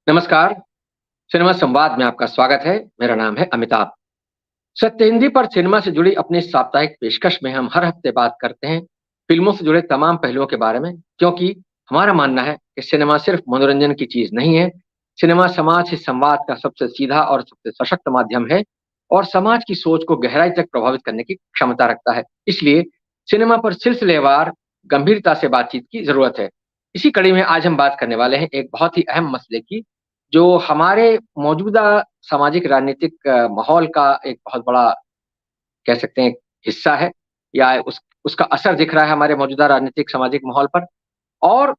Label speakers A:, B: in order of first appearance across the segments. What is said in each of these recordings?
A: नमस्कार, सिनेमा संवाद में आपका स्वागत है। मेरा नाम है अमिताभ। सत्य हिंदी पर सिनेमा से जुड़ी अपनी साप्ताहिक पेशकश में हम हर हफ्ते बात करते हैं फिल्मों से जुड़े तमाम पहलुओं के बारे में, क्योंकि हमारा मानना है कि सिनेमा सिर्फ मनोरंजन की चीज नहीं है। सिनेमा समाज से संवाद का सबसे सीधा और सबसे सशक्त माध्यम है और समाज की सोच को गहराई तक प्रभावित करने की क्षमता रखता है। इसलिए सिनेमा पर सिलसिलेवार गंभीरता से बातचीत की जरूरत है। इसी कड़ी में आज हम बात करने वाले हैं एक बहुत ही अहम मसले की, जो हमारे मौजूदा सामाजिक राजनीतिक माहौल का एक बहुत बड़ा कह सकते हैं हिस्सा है, या उसका असर दिख रहा है हमारे मौजूदा राजनीतिक सामाजिक माहौल पर। और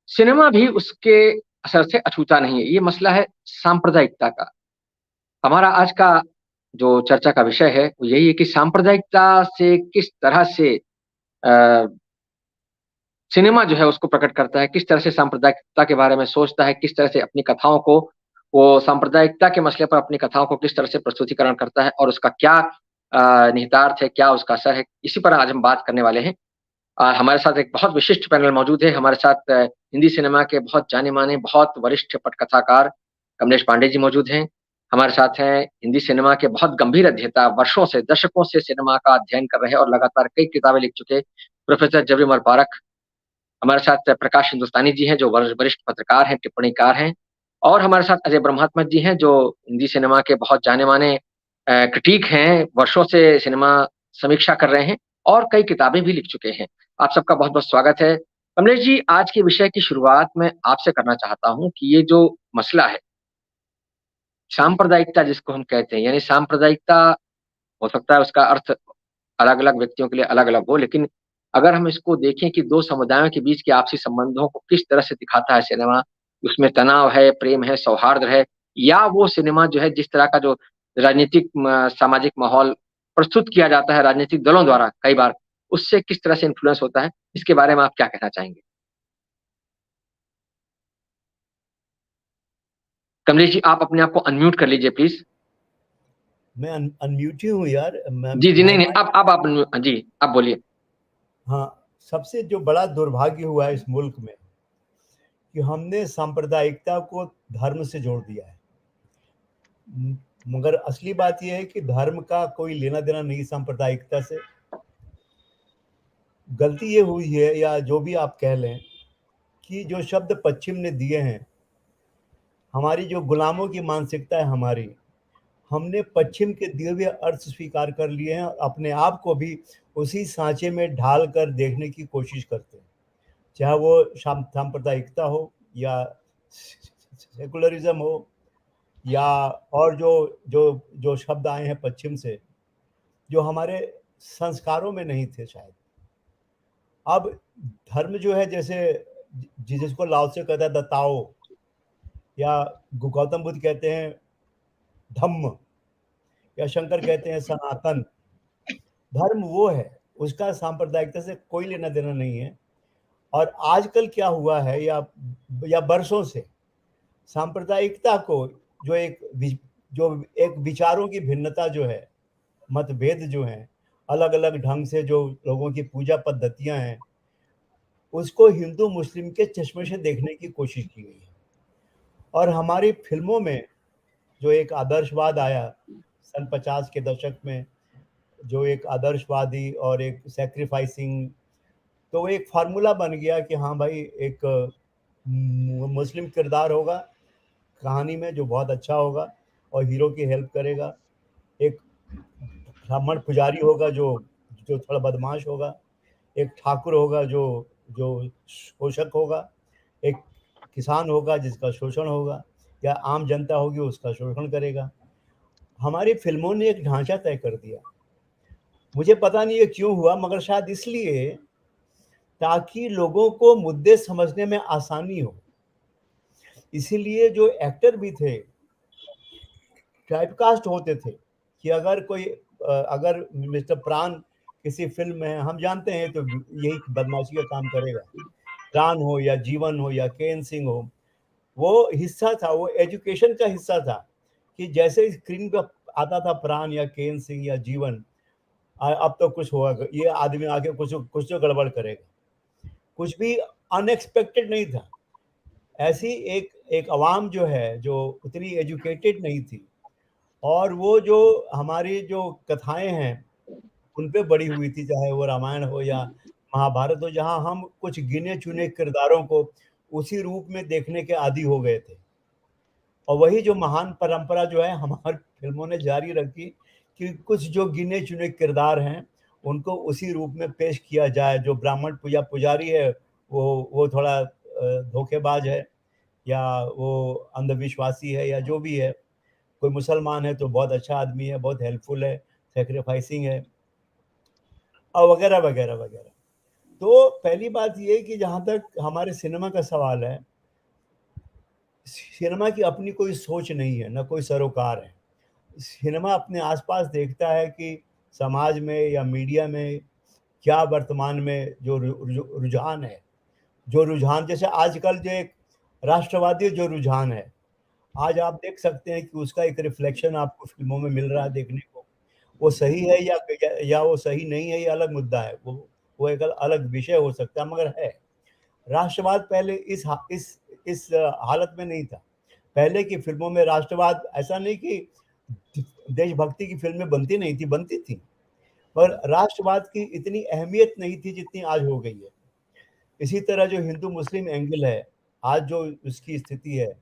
A: सिनेमा भी उसके असर से अछूता नहीं है। ये मसला है सांप्रदायिकता का। हमारा आज का जो चर्चा का विषय है वो यही है कि सांप्रदायिकता से किस तरह से अ, सिनेमा जो है उसको प्रकट करता है, किस तरह से सांप्रदायिकता के बारे में सोचता है, किस तरह से अपनी कथाओं को वो सांप्रदायिकता के मसले पर अपनी कथाओं को किस तरह से प्रस्तुतिकरण करता है और उसका क्या निहितार्थ है, क्या उसका असर है, इसी पर आज हम बात करने वाले हैं। हमारे साथ एक बहुत विशिष्ट पैनल मौजूद है। हमारे साथ हिंदी सिनेमा के बहुत जाने-माने, बहुत वरिष्ठ पटकथाकार कमलेश पांडे जी मौजूद हैं। हमारे साथ हैं हिंदी सिनेमा के बहुत गंभीर अध्येता, वर्षों से, दशकों से सिनेमा का अध्ययन कर रहे हैं और लगातार कई किताबें लिख चुके प्रोफेसर जबरी उमर पारख। हमारे साथ प्रकाश हिंदुस्तानी जी हैं, जो वरिष्ठ पत्रकार हैं, टिप्पणीकार हैं। और हमारे साथ अजय ब्रह्मात्मज जी हैं, जो हिंदी सिनेमा के बहुत जाने-माने क्रिटिक हैं, वर्षों से सिनेमा समीक्षा कर रहे हैं और कई किताबें भी लिख चुके हैं। आप सबका बहुत-बहुत स्वागत है। कमलेश जी, आज के विषय की शुरुआत मैं आपसे करना चाहता हूँ कि ये जो मसला है, सांप्रदायिकता जिसको हम कहते हैं, यानी सांप्रदायिकता हो सकता है उसका अर्थ अलग-अलग व्यक्तियों के लिए अलग-अलग हो, लेकिन अगर हम इसको देखें कि 2 समुदायों के बीच के आपसी संबंधों को किस तरह से दिखाता है सिनेमा, उसमें तनाव है, प्रेम है, सौहार्द है, या वो सिनेमा जो है जिस तरह का जो राजनीतिक सामाजिक माहौल प्रस्तुत किया जाता है राजनीतिक दलों द्वारा कई बार, उससे किस तरह से इन्फ्लुएंस होता है, इसके बारे में आप क्या कहना चाहेंगे? कमलेश जी, आप अपने आप को अनम्यूट कर लीजिए प्लीज़।
B: मैं अनम्यूट ही हूँ यार।
A: जी, जी, नहीं,
B: माय
A: नहीं,
B: माय
A: आप जी, आप बोलिए।
B: हाँ, सबसे जो बड़ा दुर्भाग्य हुआ है इस मुल्क में कि हमने सांप्रदायिकता को धर्म से जोड़ दिया है। मगर असली बात यह है कि धर्म का कोई लेना देना नहीं सांप्रदायिकता से। गलती ये हुई है, या जो भी आप कह लें, कि जो शब्द पश्चिम ने दिए हैं, हमारी जो गुलामों की मानसिकता है हमारी, हमने पश्चिम के दिए हुए अर्थ स्वीकार कर लिए हैं और अपने आप को भी उसी सांचे में ढाल कर देखने की कोशिश करते हैं, चाहे वो सांप्रदायिकता हो या सेकुलरिज्म हो, या और जो जो जो शब्द आए हैं पश्चिम से, जो हमारे संस्कारों में नहीं थे शायद। अब धर्म जो है, जैसे जिसको लाओ से कहता है द ताओ, या गौतम बुद्ध कहते हैं धम्म, या शंकर कहते हैं सनातन। धर्म वो है, उसका सांप्रदायिकता से कोई लेना देना नहीं है। और आजकल क्या हुआ है, या बरसों से सांप्रदायिकता को, जो एक विचारों की भिन्नता जो है, मतभेद जो हैं, अलग अलग ढंग से जो लोगों की पूजा पद्धतियां हैं, उसको हिंदू मुस्लिम के चश्मे से देखने की कोशिश की गई है। और हमारी फिल्मों में जो एक आदर्शवाद आया सन 50 के दशक में, जो एक आदर्शवादी और एक सैक्रिफाइसिंग, तो वो एक फार्मूला बन गया कि हाँ भाई, एक मुस्लिम किरदार होगा कहानी में जो बहुत अच्छा होगा और हीरो की हेल्प करेगा। एक ब्राह्मण पुजारी होगा जो जो थोड़ा बदमाश होगा। एक ठाकुर होगा जो जो शोषक होगा। एक किसान होगा जिसका शोषण होगा, या आम जनता होगी उसका शोषण करेगा। हमारी फिल्मों ने एक ढांचा तय कर दिया। मुझे पता नहीं ये क्यों हुआ, मगर शायद इसलिए ताकि लोगों को मुद्दे समझने में आसानी हो। इसीलिए जो एक्टर भी थे टाइपकास्ट होते थे, कि अगर मिस्टर प्राण किसी फिल्म में हम जानते हैं तो यही बदमाशी का काम करेगा। प्राण हो या जीवन हो या केन सिंह हो, वो हिस्सा था, वो एजुकेशन का हिस्सा था, कि जैसे स्क्रीन पर आता था प्राण या केन सिंह या जीवन, अब तो कुछ होगा, ये आदमी आके कुछ कुछ तो गड़बड़ करेगा। कुछ भी अनएक्सपेक्टेड नहीं था। ऐसी एक एक आवाम जो है, जो उतनी एजुकेटेड नहीं थी, और वो जो हमारी जो कथाएं हैं उन पे बड़ी हुई थी, चाहे वो रामायण हो या महाभारत हो, जहाँ हम कुछ गिने चुने किरदारों को उसी रूप में देखने के आदी हो गए थे। और वही जो महान परंपरा जो है हमारी फिल्मों ने जारी रखी कि कुछ जो गिने चुने किरदार हैं उनको उसी रूप में पेश किया जाए। जो ब्राह्मण पुजारी है वो थोड़ा धोखेबाज है, या वो अंधविश्वासी है, या जो भी है। कोई मुसलमान है तो बहुत अच्छा आदमी है, बहुत हेल्पफुल है, सेक्रीफाइसिंग है, और वगैरह वगैरह वगैरह। तो पहली बात ये कि जहाँ तक हमारे सिनेमा का सवाल है, सिनेमा की अपनी कोई सोच नहीं है, ना कोई सरोकार है। सिनेमा अपने आसपास देखता है कि समाज में या मीडिया में क्या वर्तमान में जो रुझान है, जो रुझान जैसे आजकल जो एक राष्ट्रवादी जो रुझान है, आज आप देख सकते हैं कि उसका एक रिफ्लेक्शन आपको फ़िल्मों में मिल रहा है देखने को। वो सही है या वो सही नहीं है, ये अलग मुद्दा है। वो एक अलग विषय हो सकता है, मगर है। राष्ट्रवाद पहले इस हालत में नहीं था। पहले की फ़िल्मों में राष्ट्रवाद, ऐसा नहीं कि देशभक्ति की फ़िल्में बनती नहीं थी, बनती थी। पर राष्ट्रवाद की इतनी अहमियत नहीं थी जितनी आज हो गई है। इसी तरह जो हिंदू मुस्लिम एंगल है, आज जो उसकी स्थिति है,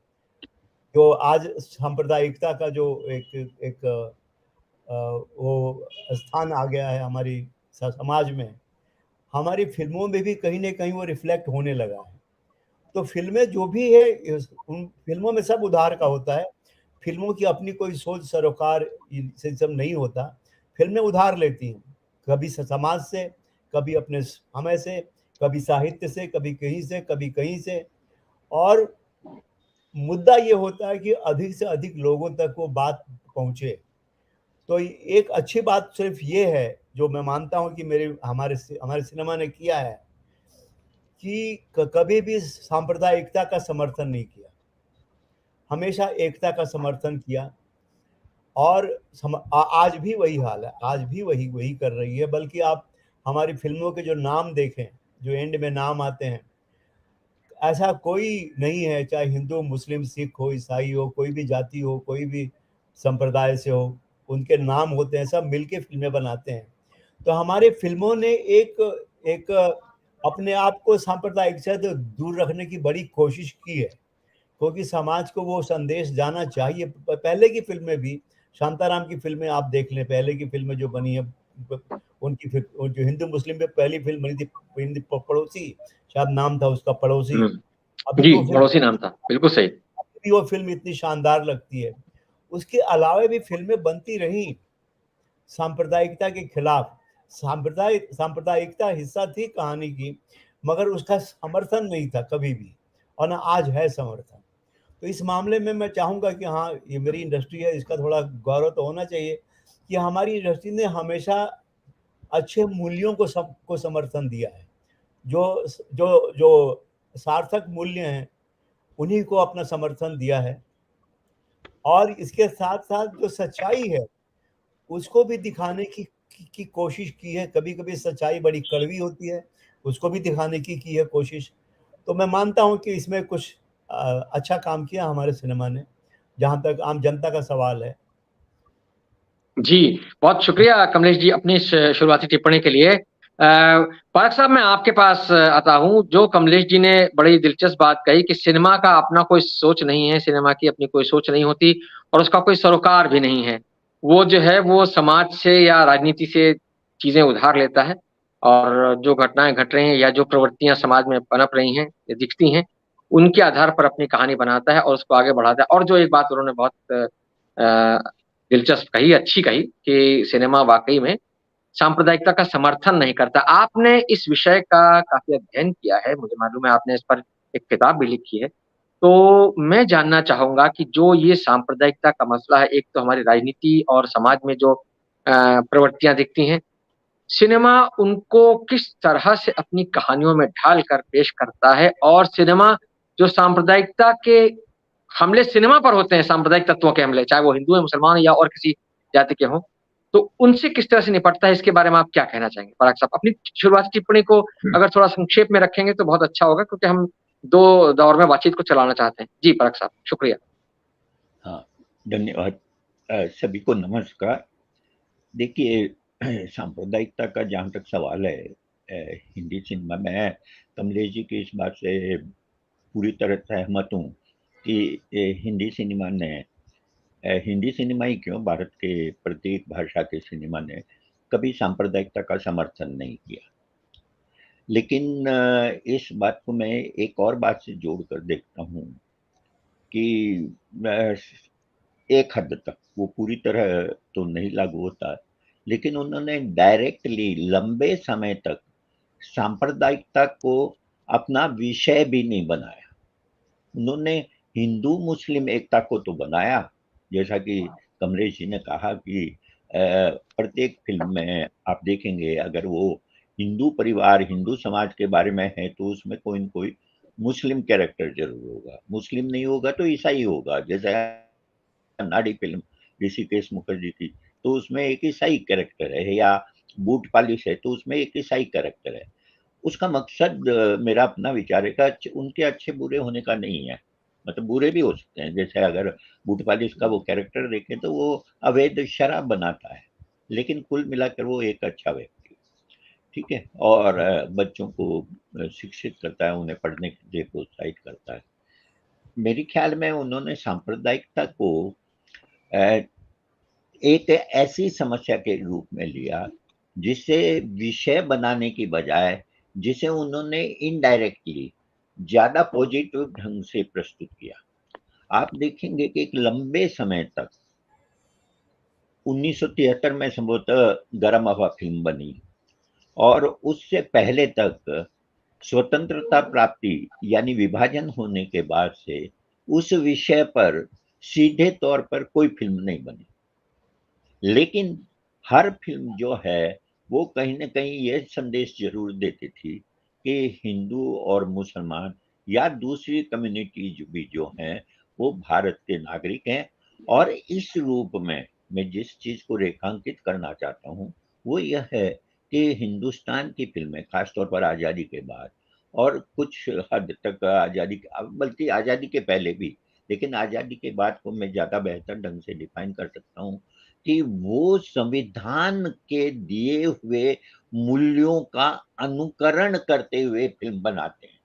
B: जो आज सांप्रदायिकता का जो एक एक वो स्थान आ गया है हमारी समाज में, हमारी फिल्मों में भी कहीं न कहीं वो रिफ्लेक्ट होने लगा है। तो फ़िल्में जो भी है उन फ़िल्मों में सब उधार का होता है। फ़िल्मों की अपनी कोई सोच सरोकार से सब नहीं होता। फ़िल्में उधार लेती हैं, कभी समाज से, कभी अपने समय से, कभी साहित्य से, कभी कहीं से। और मुद्दा ये होता है कि अधिक से अधिक लोगों तक वो बात पहुँचे। तो एक अच्छी बात सिर्फ़ ये है, जो मैं मानता हूँ कि हमारे सिनेमा ने किया है, कि कभी भी सांप्रदायिकता का समर्थन नहीं किया। हमेशा एकता का समर्थन किया। और आज भी वही हाल है, आज भी वही वही कर रही है। बल्कि आप हमारी फ़िल्मों के जो नाम देखें, जो एंड में नाम आते हैं, ऐसा कोई नहीं है, चाहे हिंदू, मुस्लिम, सिख हो, ईसाई हो, कोई भी जाति हो, कोई भी संप्रदाय से हो, उनके नाम होते हैं, सब मिलके फ़िल्में बनाते हैं। तो हमारी फ़िल्मों ने एक एक अपने आप को सांप्रदायिक से तो दूर रखने की बड़ी कोशिश की है, क्योंकि समाज को वो संदेश जाना चाहिए। पहले की फ़िल्में भी, शांताराम की फ़िल्में आप देख लें, पहले की फ़िल्में जो बनी हैं, ब उनकी वो जो हिंदू मुस्लिम में पहली फ़िल्म बनी थी, हिंदी पड़ोसी, शायद नाम था उसका, पड़ोसी।
A: हुँ।
B: अभी
A: जी,
B: वो फ़िल्म
A: पड़ोसी नाम था। बिल्कुल सही।
B: अभी भी वो फ़िल्म इतनी शानदार लगती है। उसके अलावा भी फ़िल्में बनती रहीं सांप्रदायिकता के खिलाफ। सांप्रदायिकता हिस्सा थी कहानी की, मगर उसका समर्थन नहीं था कभी भी, और ना आज है समर्थन। तो इस मामले में मैं चाहूँगा कि हाँ, ये मेरी इंडस्ट्री है, इसका थोड़ा गौरव तो होना चाहिए कि हमारी इंडस्ट्री ने हमेशा अच्छे मूल्यों को समर्थन दिया है। जो जो जो सार्थक मूल्य हैं, उन्हीं को अपना समर्थन दिया है। और इसके साथ-साथ जो सच्चाई है, उसको भी दिखाने की कोशिश की है। कभी-कभी सच्चाई बड़ी कड़वी होती है, उसको भी दिखाने की है कोशिश। तो मैं मानता हूँ कि इसमें कुछ अच्छा काम किया हमारे सिनेमा ने, जहाँ तक आम जनता का सवाल है।
A: जी, बहुत शुक्रिया कमलेश जी अपनी इस शुरुआती टिप्पणी के लिए। पाठक साहब मैं आपके पास आता हूँ, जो कमलेश जी ने बड़ी दिलचस्प बात कही कि सिनेमा का अपना कोई सोच नहीं है, सिनेमा की अपनी कोई सोच नहीं होती और उसका कोई सरोकार भी नहीं है। वो जो है वो समाज से या राजनीति से चीज़ें उधार लेता है और जो घटनाएँ घट रही हैं या जो प्रवृत्तियाँ समाज में पनप रही हैं या दिखती हैं, उनके आधार पर अपनी कहानी बनाता है और उसको आगे बढ़ाता है। और जो एक बात उन्होंने बहुत दिलचस्प कही, अच्छी कही कि सिनेमा वाक़ई में सांप्रदायिकता का समर्थन नहीं करता। आपने इस विषय का काफ़ी अध्ययन किया है, मुझे मालूम है आपने इस पर एक किताब भी लिखी है। तो मैं जानना चाहूँगा कि जो ये सांप्रदायिकता का मसला है, एक तो हमारी राजनीति और समाज में जो प्रवृत्तियाँ दिखती हैं, सिनेमा उनको किस तरह से अपनी कहानियों में ढाल कर पेश करता है और सिनेमा जो सांप्रदायिकता के हमले सिनेमा पर होते हैं, सांप्रदायिक तत्वों के हमले, चाहे वो हिंदू हैं, मुसलमान या और किसी जाति के हों, तो उनसे किस तरह से निपटता है, इसके बारे में आप क्या कहना चाहेंगे? पराग साहब, अपनी शुरुआती टिप्पणी को अगर थोड़ा संक्षेप में रखेंगे तो बहुत अच्छा होगा क्योंकि हम दो दौर में बातचीत को चलाना चाहते हैं। जी परख साहब, शुक्रिया।
C: हाँ, धन्यवाद। सभी को नमस्कार। देखिए, सांप्रदायिकता का जहाँ तक सवाल है, हिंदी सिनेमा में कमलेश जी की इस बात से पूरी तरह सहमत हूँ कि हिंदी सिनेमा ही क्यों, भारत के प्रत्येक भाषा के सिनेमा ने कभी सांप्रदायिकता का समर्थन नहीं किया। लेकिन इस बात को मैं एक और बात से जोड़कर देखता हूँ कि एक हद तक वो पूरी तरह तो नहीं लागू होता, लेकिन उन्होंने डायरेक्टली लंबे समय तक सांप्रदायिकता को अपना विषय भी नहीं बनाया। उन्होंने हिंदू मुस्लिम एकता को तो बनाया, जैसा कि कमलेश जी ने कहा कि प्रत्येक फिल्म में आप देखेंगे, अगर वो हिंदू परिवार हिंदू समाज के बारे में है तो उसमें कोई न कोई मुस्लिम कैरेक्टर जरूर होगा, मुस्लिम नहीं होगा तो ईसाई होगा। जैसे नाडी फिल्म ऋषिकेश मुखर्जी की, तो उसमें एक ईसाई कैरेक्टर है, या बूट पालिश है तो उसमें एक ईसाई कैरेक्टर है। उसका मकसद, मेरा अपना विचार है कि उनके अच्छे बुरे होने का नहीं है, मतलब बुरे भी हो सकते हैं। जैसे अगर बूट पालिश का वो कैरेक्टर देखें तो वो अवैध शराब बनाता है, लेकिन कुल मिलाकर वो एक अच्छा व्यक्ति, ठीक है, और बच्चों को शिक्षित करता है, उन्हें पढ़ने के लिए प्रोत्साहित करता है। मेरे ख्याल में उन्होंने सांप्रदायिकता को एक ऐसी समस्या के रूप में लिया जिसे विषय बनाने की बजाय, जिसे उन्होंने इनडायरेक्टली ज्यादा पॉजिटिव ढंग से प्रस्तुत किया। आप देखेंगे कि एक लंबे समय तक 1973 में संभवतः गरम हवा फिल्म बनी, और उससे पहले तक स्वतंत्रता प्राप्ति यानी विभाजन होने के बाद से उस विषय पर सीधे तौर पर कोई फिल्म नहीं बनी। लेकिन हर फिल्म जो है वो कहीं न कहीं ये संदेश ज़रूर देती थी कि हिंदू और मुसलमान या दूसरी कम्युनिटीज़ भी जो हैं, वो भारत के नागरिक हैं। और इस रूप में मैं जिस चीज़ को रेखांकित करना चाहता हूँ, वो यह है कि हिंदुस्तान की फ़िल्में ख़ास तौर पर आज़ादी के बाद और कुछ हद तक बल्कि आज़ादी के पहले भी, लेकिन आज़ादी के बाद को मैं ज़्यादा बेहतर ढंग से डिफ़ाइन कर सकता हूँ कि वो संविधान के दिए हुए मूल्यों का अनुकरण करते हुए फ़िल्म बनाते हैं।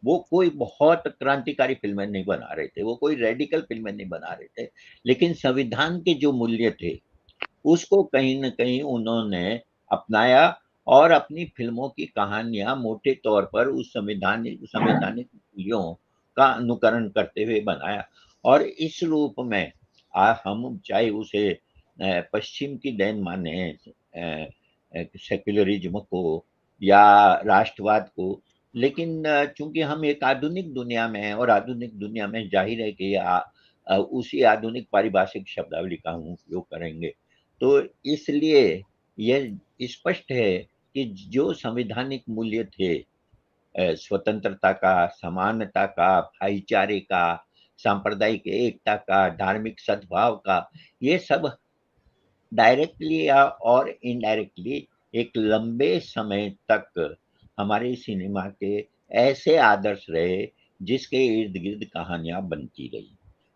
C: वो कोई बहुत क्रांतिकारी फ़िल्में नहीं बना रहे थे, वो कोई रेडिकल फ़िल्में नहीं बना रहे थे, लेकिन संविधान के जो मूल्य थे, उसको कहीं न कहीं उन्होंने अपनाया और अपनी फ़िल्मों की कहानियाँ मोटे तौर पर उस संवैधानिक संवैधानिक मूल्यों का अनुकरण करते हुए बनाया। और इस रूप में हम चाहे उसे पश्चिम की देन माने, सेक्युलरिज़्म को या राष्ट्रवाद को, लेकिन चूँकि हम एक आधुनिक दुनिया में हैं और आधुनिक दुनिया में ज़ाहिर है कि उसी आधुनिक पारिभाषिक शब्दावली का हम उपयोग करेंगे। तो इसलिए यह स्पष्ट है कि जो संवैधानिक मूल्य थे, स्वतंत्रता का, समानता का, भाईचारे का, सांप्रदायिक एकता का, धार्मिक सद्भाव का, ये सब डायरेक्टली या और इनडायरेक्टली एक लंबे समय तक हमारे सिनेमा के ऐसे आदर्श रहे जिसके इर्द-गिर्द कहानियाँ बनती रही।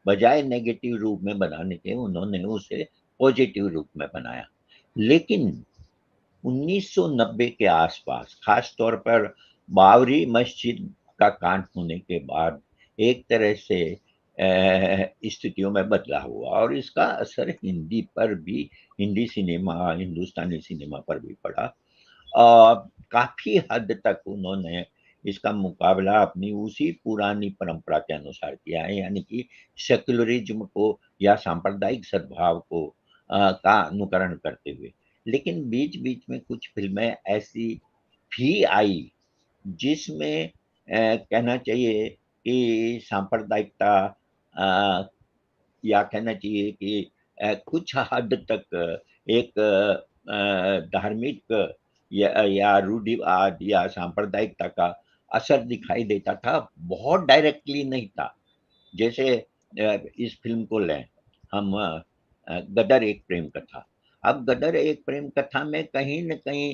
C: बजाय नेगेटिव रूप में बनाने के उन्होंने उसे पॉजिटिव रूप में बनाया। लेकिन 1990 के आसपास, खास तौर पर बाबरी मस्जिद का कांड होने के बाद एक तरह से स्थितियों में बदलाव हुआ, और इसका असर हिंदी पर भी, हिंदी सिनेमा, हिंदुस्तानी सिनेमा पर भी पड़ा। काफ़ी हद तक उन्होंने इसका मुकाबला अपनी उसी पुरानी परंपरा के अनुसार किया है, यानी कि सेक्युलरिज़्म को या सांप्रदायिक सद्भाव को का अनुकरण करते हुए। लेकिन बीच-बीच में कुछ फ़िल्में ऐसी भी आई जिसमें कहना चाहिए कि सांप्रदायिकता, अ, या कहना चाहिए कि कुछ हद तक एक धार्मिक या रूढ़िवाद या सांप्रदायिकता का असर दिखाई देता था, बहुत डायरेक्टली नहीं था। जैसे इस फ़िल्म को लें हम, गदर एक प्रेम कथा। अब गदर एक प्रेम कथा में कहीं न कहीं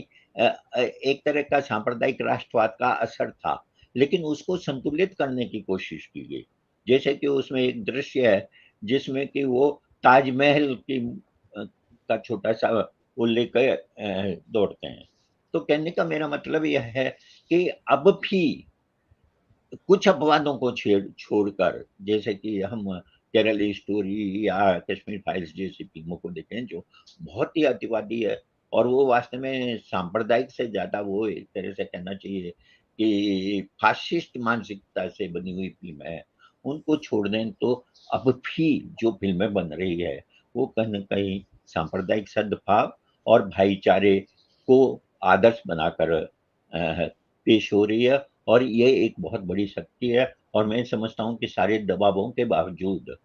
C: एक तरह का सांप्रदायिक राष्ट्रवाद का असर था, लेकिन उसको संतुलित करने की कोशिश की गई। जैसे कि उसमें एक दृश्य है जिसमें कि वो ताजमहल की का छोटा-सा वो लेकर दौड़ते हैं। तो कहने का मेरा मतलब यह है कि अब भी कुछ अपवादों को छोड़कर, जैसे कि हम केरल स्टोरी या कश्मीर फाइल्स जैसी फ़िल्मों को देखें जो बहुत ही अतिवादी है, और वो वास्तव में सांप्रदायिक से ज़्यादा वो एक तरह से कहना चाहिए कि फ़ासिस्ट मानसिकता से बनी हुई फ़िल्म है। उनको छोड़ दें तो अब भी जो फ़िल्में बन रही है, वो कहीं न कहीं सांप्रदायिक सद्भाव और भाईचारे को आदर्श बनाकर पेश हो रही है, और ये एक बहुत बड़ी शक्ति है। और मैं समझता हूँ कि सारे दबावों के बावजूद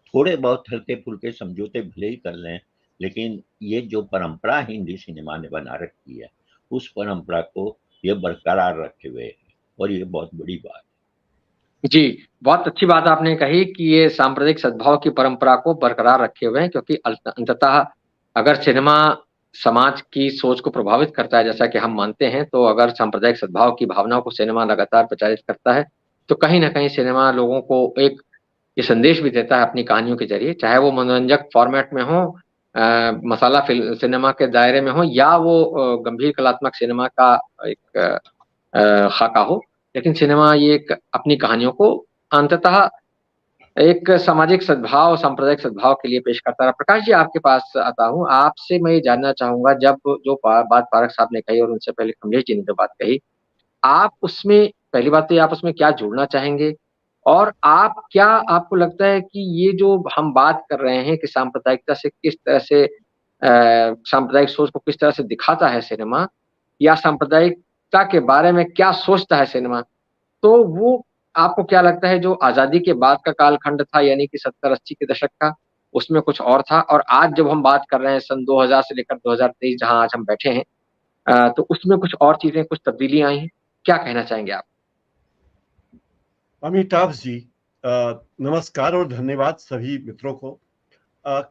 C: थोड़े बहुत हल्के-फुल्के समझौते भले ही कर लें, लेकिन ये जो परंपरा हिंदी सिनेमा ने बना रखी है, उस परंपरा को ये बरकरार रखे हुए है, और ये बहुत बड़ी बात है।
A: जी, बहुत अच्छी बात आपने कही कि ये सांप्रदायिक सद्भाव की परंपरा को बरकरार रखे हुए हैं, क्योंकि अंततः अगर सिनेमा समाज की सोच को प्रभावित करता है, जैसा कि हम मानते हैं, तो अगर सांप्रदायिक सद्भाव की भावना को सिनेमा लगातार प्रचारित करता है, तो कहीं न कहीं सिनेमा लोगों को एक ये संदेश भी देता है अपनी कहानियों के ज़रिए, चाहे वो मनोरंजक फ़ॉर्मेट में हो, मसाला सिनेमा के दायरे में हो, या वो गंभीर कलात्मक सिनेमा का एक खाका हो। लेकिन सिनेमा ये एक अपनी कहानियों को अंततः एक सामाजिक सद्भाव, सांप्रदायिक सद्भाव के लिए पेश करता है। प्रकाश जी, आपके पास आता हूँ। आपसे मैं ये जानना चाहूँगा, जब जो बात पारख साहब ने कही और उनसे पहले कमलेश जी ने जो बात कही, आप उसमें पहली बात तो ये आप उसमें क्या जोड़ना चाहेंगे? और आप क्या आपको लगता है कि ये जो हम बात कर रहे हैं कि सांप्रदायिकता से किस तरह से सांप्रदायिक सोच को किस तरह से दिखाता है सिनेमा, या सांप्रदायिकता के बारे में क्या सोचता है सिनेमा? तो वो आपको क्या लगता है, जो आज़ादी के बाद का कालखंड था, यानी कि 70-80 के दशक का, उसमें कुछ और था, और आज जब हम बात कर रहे हैं सन 2000 से लेकर 2023 जहाँ आज हम बैठे हैं, तो उसमें कुछ और चीज़ें, कुछ तब्दीलियाँ आई हैं? क्या कहना चाहेंगे आप?
D: अमिताभ जी, नमस्कार और धन्यवाद सभी मित्रों को।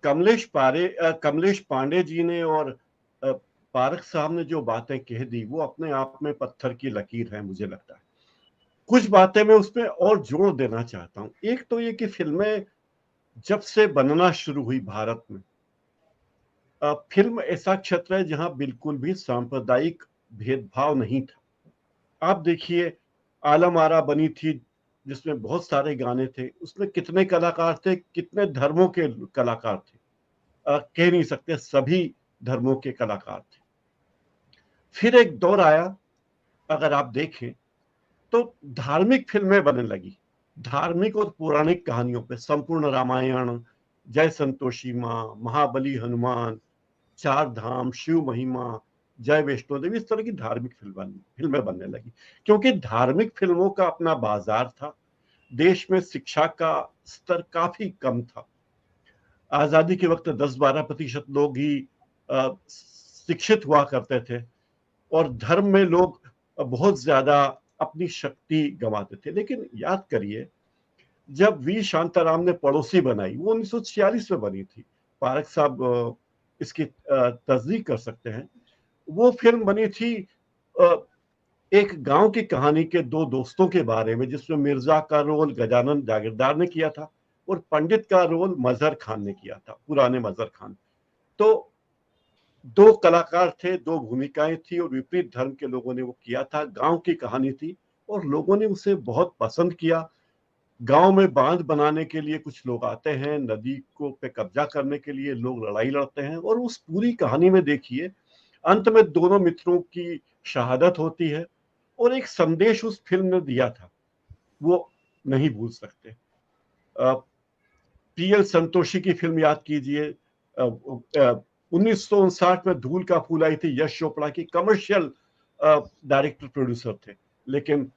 D: कमलेश पांडे जी ने और पारख साहब ने जो बातें कह दी वो अपने आप में पत्थर की लकीर है, मुझे लगता है। कुछ बातें मैं उसमें और जोड़ देना चाहता हूँ। एक तो ये कि फिल्में जब से बनना शुरू हुई भारत में, फिल्म ऐसा क्षेत्र है जहां बिल्कुल भी सांप्रदायिक भेदभाव नहीं था। आप देखिए, आलम आरा बनी थी जिसमें बहुत सारे गाने थे, उसमें कितने कलाकार थे, कितने धर्मों के कलाकार थे, कह नहीं सकते, सभी धर्मों के कलाकार थे। फिर एक दौर आया, अगर आप देखें तो धार्मिक फिल्में बनने लगी, धार्मिक और पौराणिक कहानियों पे, संपूर्ण रामायण, जय संतोषी माँ, महाबली हनुमान, चार धाम, शिव महिमा, जय वैष्णो देवी, इस तरह की धार्मिक फिल्में बनने लगी, क्योंकि धार्मिक फिल्मों का अपना बाजार था। देश में शिक्षा का स्तर काफी कम था। आजादी के वक्त 10-12% लोग ही शिक्षित हुआ करते थे, और धर्म में लोग बहुत ज्यादा अपनी शक्ति गंवाते थे। लेकिन याद करिए, जब वी शांताराम ने पड़ोसी बनाई, वो 1946 में बनी थी, पारख साहब इसकी तस्दीक कर सकते हैं। वो फिल्म बनी थी एक गांव की कहानी के दो दोस्तों के बारे में, जिसमें मिर्जा का रोल गजानन जागीरदार ने किया था और पंडित का रोल मजहर खान ने किया था, पुराने मजहर खान। तो दो कलाकार थे, दो भूमिकाएं थी, और विपरीत धर्म के लोगों ने वो किया था। गांव की कहानी थी और लोगों ने उसे बहुत पसंद किया। गांव में बांध बनाने के लिए कुछ लोग आते हैं, नदी को पे कब्जा करने के लिए लोग लड़ाई लड़ते हैं, और उस पूरी कहानी में देखिए, अंत में दोनों मित्रों की शहादत होती है, और एक संदेश उस फिल्म ने दिया था, वो नहीं भूल सकते। पीएल संतोषी की फिल्म याद कीजिए, 1959 में धूल का फूल आई थी, यश चोपड़ा की, कमर्शियल डायरेक्टर प्रोड्यूसर थे, लेकिन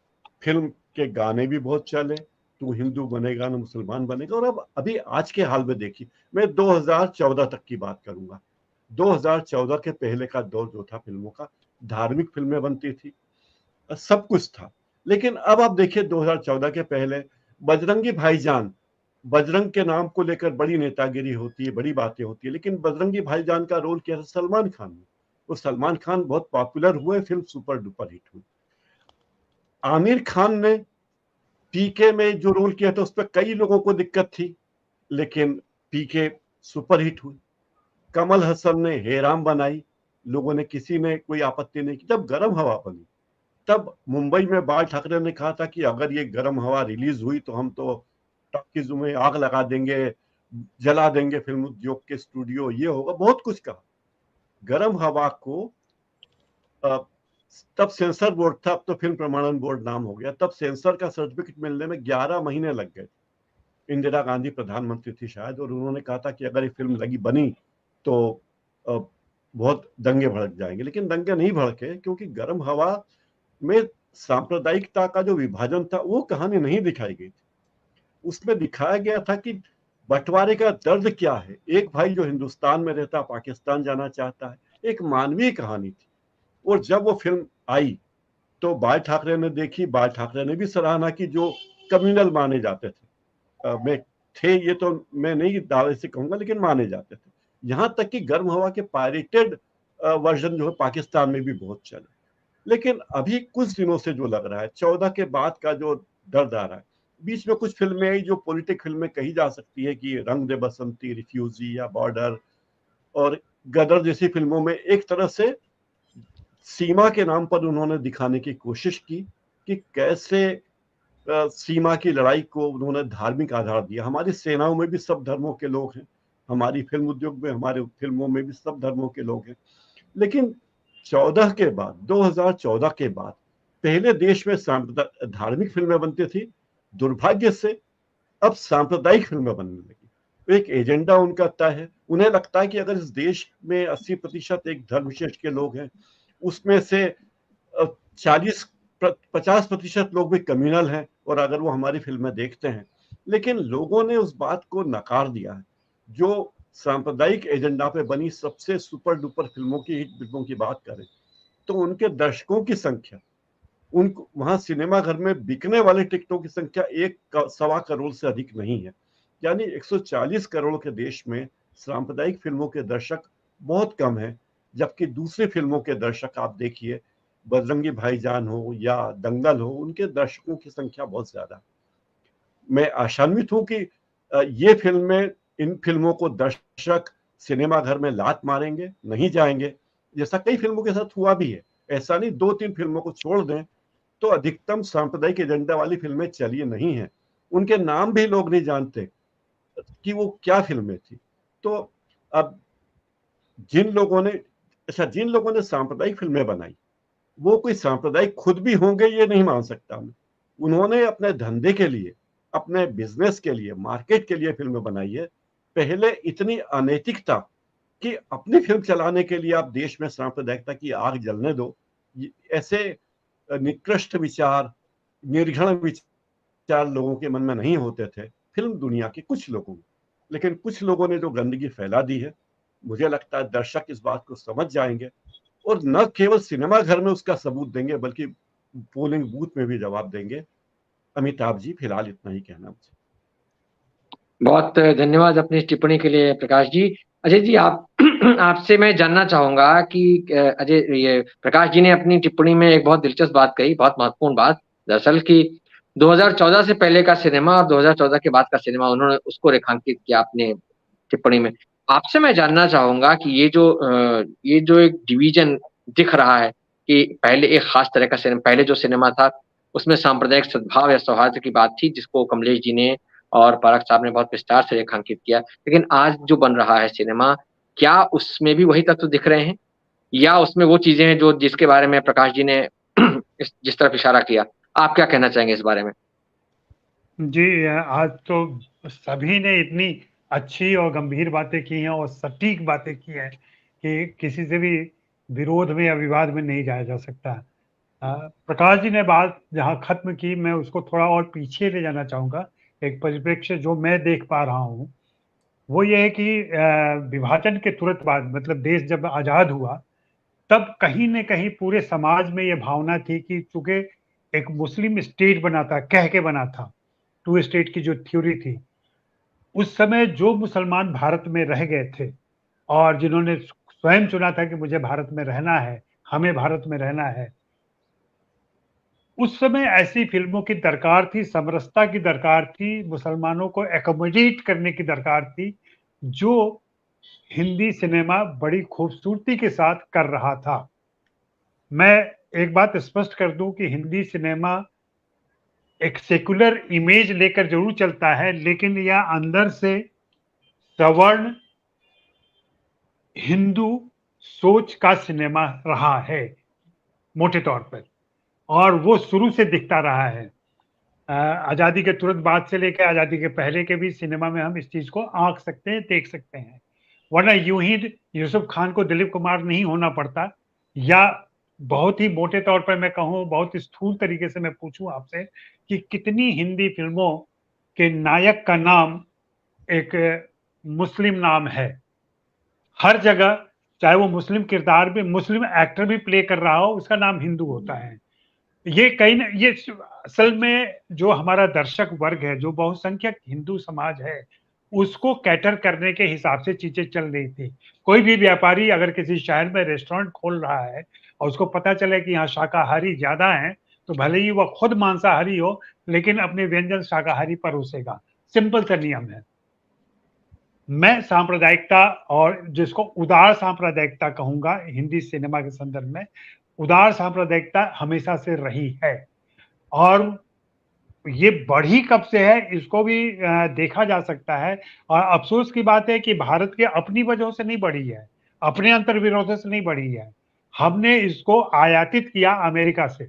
D: फिल्म के गाने भी बहुत चले, तू हिंदू बनेगा ना मुसलमान बनेगा। और अब अभी आज के हाल में देखिए, मैं 2014 तक की बात करूंगा, 2014 के पहले का दौर जो था फिल्मों का, धार्मिक फिल्में बनती थी, सब कुछ था। लेकिन अब आप देखिए 2014 के पहले, बजरंगी भाईजान, बजरंग के नाम को लेकर बड़ी नेतागिरी होती है, बड़ी बातें होती है, लेकिन बजरंगी भाईजान का रोल किया था सलमान खान ने, और सलमान खान बहुत पॉपुलर हुए, फिल्म सुपर डुपर हिट हुई। आमिर खान ने पीके में जो रोल किया था उस पर कई लोगों को दिक्कत थी, लेकिन पीके सुपरहिट हुई। कमल हसन ने हेराम बनाई, लोगों ने किसी ने कोई आपत्ति नहीं की। जब गर्म हवा बनी तब मुंबई में बाल ठाकरे ने कहा था कि अगर ये गर्म हवा रिलीज हुई तो हम तो टॉकीज में आग लगा देंगे, जला देंगे फिल्म उद्योग के स्टूडियो, ये होगा, बहुत कुछ कहा। गर्म हवा को तब सेंसर बोर्ड था, अब तो फिल्म प्रमाणन बोर्ड नाम हो गया, तब सेंसर का सर्टिफिकेट मिलने में 11 महीने लग गए। इंदिरा गांधी प्रधानमंत्री थी शायद, और उन्होंने कहा था कि अगर ये फिल्म बनी तो बहुत दंगे भड़क जाएंगे, लेकिन दंगे नहीं भड़के, क्योंकि गर्म हवा में सांप्रदायिकता का जो विभाजन था वो कहानी नहीं दिखाई गई थी। उसमें दिखाया गया था कि बंटवारे का दर्द क्या है, एक भाई जो हिंदुस्तान में रहता पाकिस्तान जाना चाहता है, एक मानवीय कहानी थी। और जब वो फिल्म आई तो बाल ठाकरे ने देखी, बाल ठाकरे ने भी सराहना की, जो कम्युनल माने जाते थे, मैं थे ये तो मैं नहीं दावे से कहूंगा, लेकिन माने जाते थे। यहां तक कि गर्म हवा के पायरेटेड वर्जन जो है पाकिस्तान में भी बहुत चले। लेकिन अभी कुछ दिनों से जो लग रहा है, 14 के बाद का जो दर्द आ रहा है, बीच में कुछ फिल्में आई जो पॉलिटिक फिल्में कही जा सकती है कि रंग दे बसंती, रिफ्यूजी या बॉर्डर और गदर जैसी फिल्मों में एक तरह से सीमा के नाम पर उन्होंने दिखाने की कोशिश की कि कैसे सीमा की लड़ाई को उन्होंने धार्मिक आधार दिया। हमारी सेनाओं में भी सब धर्मों के लोग हैं, हमारी फिल्म उद्योग में, हमारे फिल्मों में भी सब धर्मों के लोग हैं। लेकिन 14 के बाद, 2014 के बाद पहले देश में धार्मिक फिल्में बनती थी, दुर्भाग्य से अब सांप्रदायिक फिल्में बनने लगी। एक एजेंडा उनका तय है, उन्हें लगता है कि अगर इस देश में 80% एक धर्म विशेष के लोग हैं, उसमें से 50% लोग भी कम्युनल हैं, और अगर वो हमारी फिल्में देखते हैं, लेकिन लोगों ने उस बात को नकार दिया है। जो सांप्रदायिक एजेंडा पे बनी सबसे सुपर डुपर फिल्मों की, हिट फिल्मों की बात करें तो उनके दर्शकों की संख्या, उनको वहां सिनेमा घर में बिकने वाले टिकटों की संख्या 1.25 करोड़ से अधिक नहीं है। यानी 140 करोड़ के देश में सांप्रदायिक फिल्मों के दर्शक बहुत कम है, जबकि दूसरी फिल्मों के दर्शक आप देखिए, बजरंगी भाईजान हो या दंगल हो, उनके दर्शकों की संख्या बहुत ज्यादा। मैं आशान्वित हूं कि ये फिल्में, इन फिल्मों को दर्शक सिनेमा घर में लात मारेंगे, नहीं जाएंगे, जैसा कई फिल्मों के साथ हुआ भी है। ऐसा नहीं 2-3 फिल्मों को छोड़ दें तो अधिकतम सांप्रदायिक एजेंडा वाली फिल्में चली नहीं है, उनके नाम भी लोग नहीं जानते कि वो क्या फिल्में थी। तो अब जिन लोगों ने सांप्रदायिक फिल्में बनाई, वो कोई सांप्रदायिक खुद भी होंगे ये नहीं मान सकता मैं। उन्होंने अपने धंधे के लिए, अपने बिजनेस के लिए, मार्केट के लिए फिल्में बनाई है। पहले इतनी अनैतिकता कि अपनी फिल्म चलाने के लिए आप देश में सांप्रदायिकता की आग जलने दो, ऐसे निकृष्ट विचार, निर्घृण विचार लोगों के मन में नहीं होते थे, फिल्म दुनिया के कुछ लोगों में। लेकिन कुछ लोगों ने जो गंदगी फैला दी है, मुझे लगता है दर्शक इस बात को समझ जाएंगे और न केवल सिनेमा घर में उसका सबूत देंगे, बल्कि पोलिंग बूथ में भी जवाब देंगे। अमिताभ जी, फिलहाल इतना ही कहना मुझे।
A: बहुत धन्यवाद अपनी इस टिप्पणी के लिए प्रकाश जी। अजय जी, आप आपसे मैं जानना चाहूंगा कि अजय, ये प्रकाश जी ने अपनी टिप्पणी में एक बहुत दिलचस्प बात कही, बहुत महत्वपूर्ण बात, दरअसल कि 2014 से पहले का सिनेमा और 2014 के बाद का सिनेमा, उन्होंने उसको रेखांकित किया अपने टिप्पणी में। आपसे मैं जानना चाहूंगा कि ये जो एक डिवीजन दिख रहा है कि पहले एक खास तरह का सिनेमा, पहले जो सिनेमा था उसमें सांप्रदायिक सद्भाव या सौहार्द की बात थी, जिसको कमलेश जी ने और पारख साहब ने बहुत विस्तार से रेखांकित किया। लेकिन आज जो बन रहा है सिनेमा, क्या उसमें भी वही तत्व दिख रहे हैं, या उसमें वो चीजें हैं जो जिसके बारे में प्रकाश जी ने जिस तरफ इशारा किया? आप क्या कहना चाहेंगे इस बारे में?
E: जी, आज तो सभी ने इतनी अच्छी और गंभीर बातें की हैं और सटीक बातें की हैं कि किसी से भी विरोध में या विवाद में नहीं जाया जा सकता। प्रकाश जी ने बात जहाँ खत्म की, मैं उसको थोड़ा और पीछे ले जाना चाहूँगा। एक परिप्रेक्ष्य जो मैं देख पा रहा हूँ, वो ये है कि विभाजन के तुरंत बाद, मतलब देश जब आज़ाद हुआ, तब कहीं न कहीं पूरे समाज में ये भावना थी कि चूँकि एक मुस्लिम स्टेट बना था, कह के बना था, 2 स्टेट की जो थ्योरी थी, उस समय जो मुसलमान भारत में रह गए थे और जिन्होंने स्वयं चुना था कि मुझे भारत में रहना है, हमें भारत में रहना है, उस समय ऐसी फिल्मों की दरकार थी, समरसता की दरकार थी, मुसलमानों को एकोमोडेट करने की दरकार थी, जो हिंदी सिनेमा बड़ी खूबसूरती के साथ कर रहा था। मैं एक बात स्पष्ट कर दूं कि हिंदी सिनेमा एक सेकुलर इमेज लेकर जरूर चलता है, लेकिन यह अंदर से सवर्ण हिंदू सोच का सिनेमा रहा है मोटे तौर पर, और वो शुरू से दिखता रहा है। आज़ादी के तुरंत बाद से लेकर आज़ादी के पहले के भी सिनेमा में हम इस चीज को आंक सकते हैं, देख सकते हैं। वरना यूं ही यूसुफ खान को दिलीप कुमार नहीं होना पड़ता, या बहुत ही मोटे तौर पर मैं कहूँ, बहुत स्थूल तरीके से मैं पूछूं आपसे कि कितनी हिंदी फिल्मों के नायक का नाम एक मुस्लिम नाम है। हर जगह, चाहे वो मुस्लिम किरदार भी, मुस्लिम एक्टर भी प्ले कर रहा हो, उसका नाम हिंदू होता है। ये कहीं ना, ये असल में जो हमारा दर्शक वर्ग है, जो बहुसंख्यक हिंदू समाज है, उसको कैटर करने के हिसाब से चीजें चल रही थी। कोई भी व्यापारी अगर किसी शहर में रेस्टोरेंट खोल रहा है और उसको पता चले कि यहाँ शाकाहारी ज्यादा हैं, तो भले ही वह खुद मांसाहारी हो, लेकिन अपने व्यंजन शाकाहारी परोसेगा। सिंपल सा नियम है। मैं सांप्रदायिकता, और जिसको उदार सांप्रदायिकता कहूंगा हिंदी सिनेमा के संदर्भ में, उदार सांप्रदायिकता हमेशा से रही है, और ये बढ़ी कब से है इसको भी देखा जा सकता है। और अफसोस की बात है कि भारत के अपनी वजहों से नहीं बढ़ी है, अपने अंतर्विरोधों से नहीं बढ़ी है। हमने इसको आयातित किया अमेरिका से।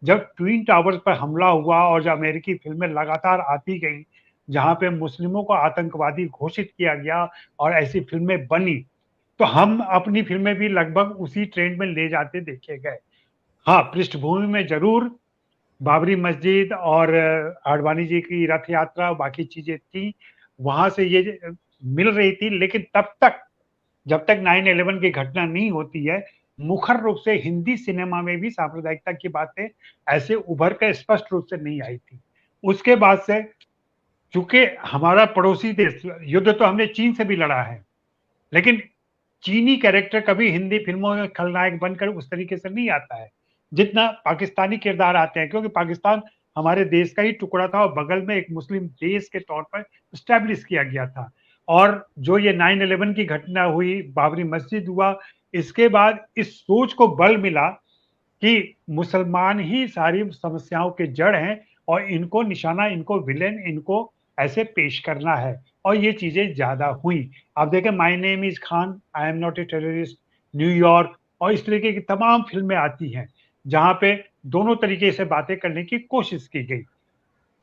E: जब ट्विन टावर्स पर हमला हुआ और जब अमेरिकी फिल्में लगातार आती गई जहां पे मुस्लिमों को आतंकवादी घोषित किया गया और ऐसी फिल्में बनी, तो हम अपनी फिल्में भी लगभग उसी ट्रेंड में ले जाते देखे गए। हाँ, पृष्ठभूमि में जरूर बाबरी मस्जिद और आडवाणी जी की रथ यात्रा, बाकी चीजें थी, वहां से ये मिल रही थी। लेकिन तब तक, जब तक 9/11 की घटना नहीं होती है, मुखर रूप से हिंदी सिनेमा में भी सांप्रदायिकता की बातें ऐसे उभर कर स्पष्ट रूप से नहीं आई थी। उसके बाद से, चूंकि हमारा पड़ोसी देश, युद्ध तो हमने चीन से भी लड़ा है, लेकिन चीनी कैरेक्टर कभी हिंदी फिल्मों में खलनायक बनकर उस तरीके से नहीं आता है जितना पाकिस्तानी किरदार आते हैं, क्योंकि पाकिस्तान हमारे देश का ही टुकड़ा था और बगल में एक मुस्लिम देश के तौर पर स्टैब्लिश किया गया था। और जो ये 9/11 की घटना हुई, बाबरी मस्जिद हुआ, इसके बाद इस सोच को बल मिला कि मुसलमान ही सारी समस्याओं के जड़ हैं और इनको निशाना, इनको विलेन, इनको ऐसे पेश करना है, और ये चीजें ज्यादा हुई। आप देखें, my name is Khan, I am not a terrorist, New York, और इस तरीके की तमाम फिल्में आती हैं जहां पे दोनों तरीके से बातें करने की कोशिश की गई।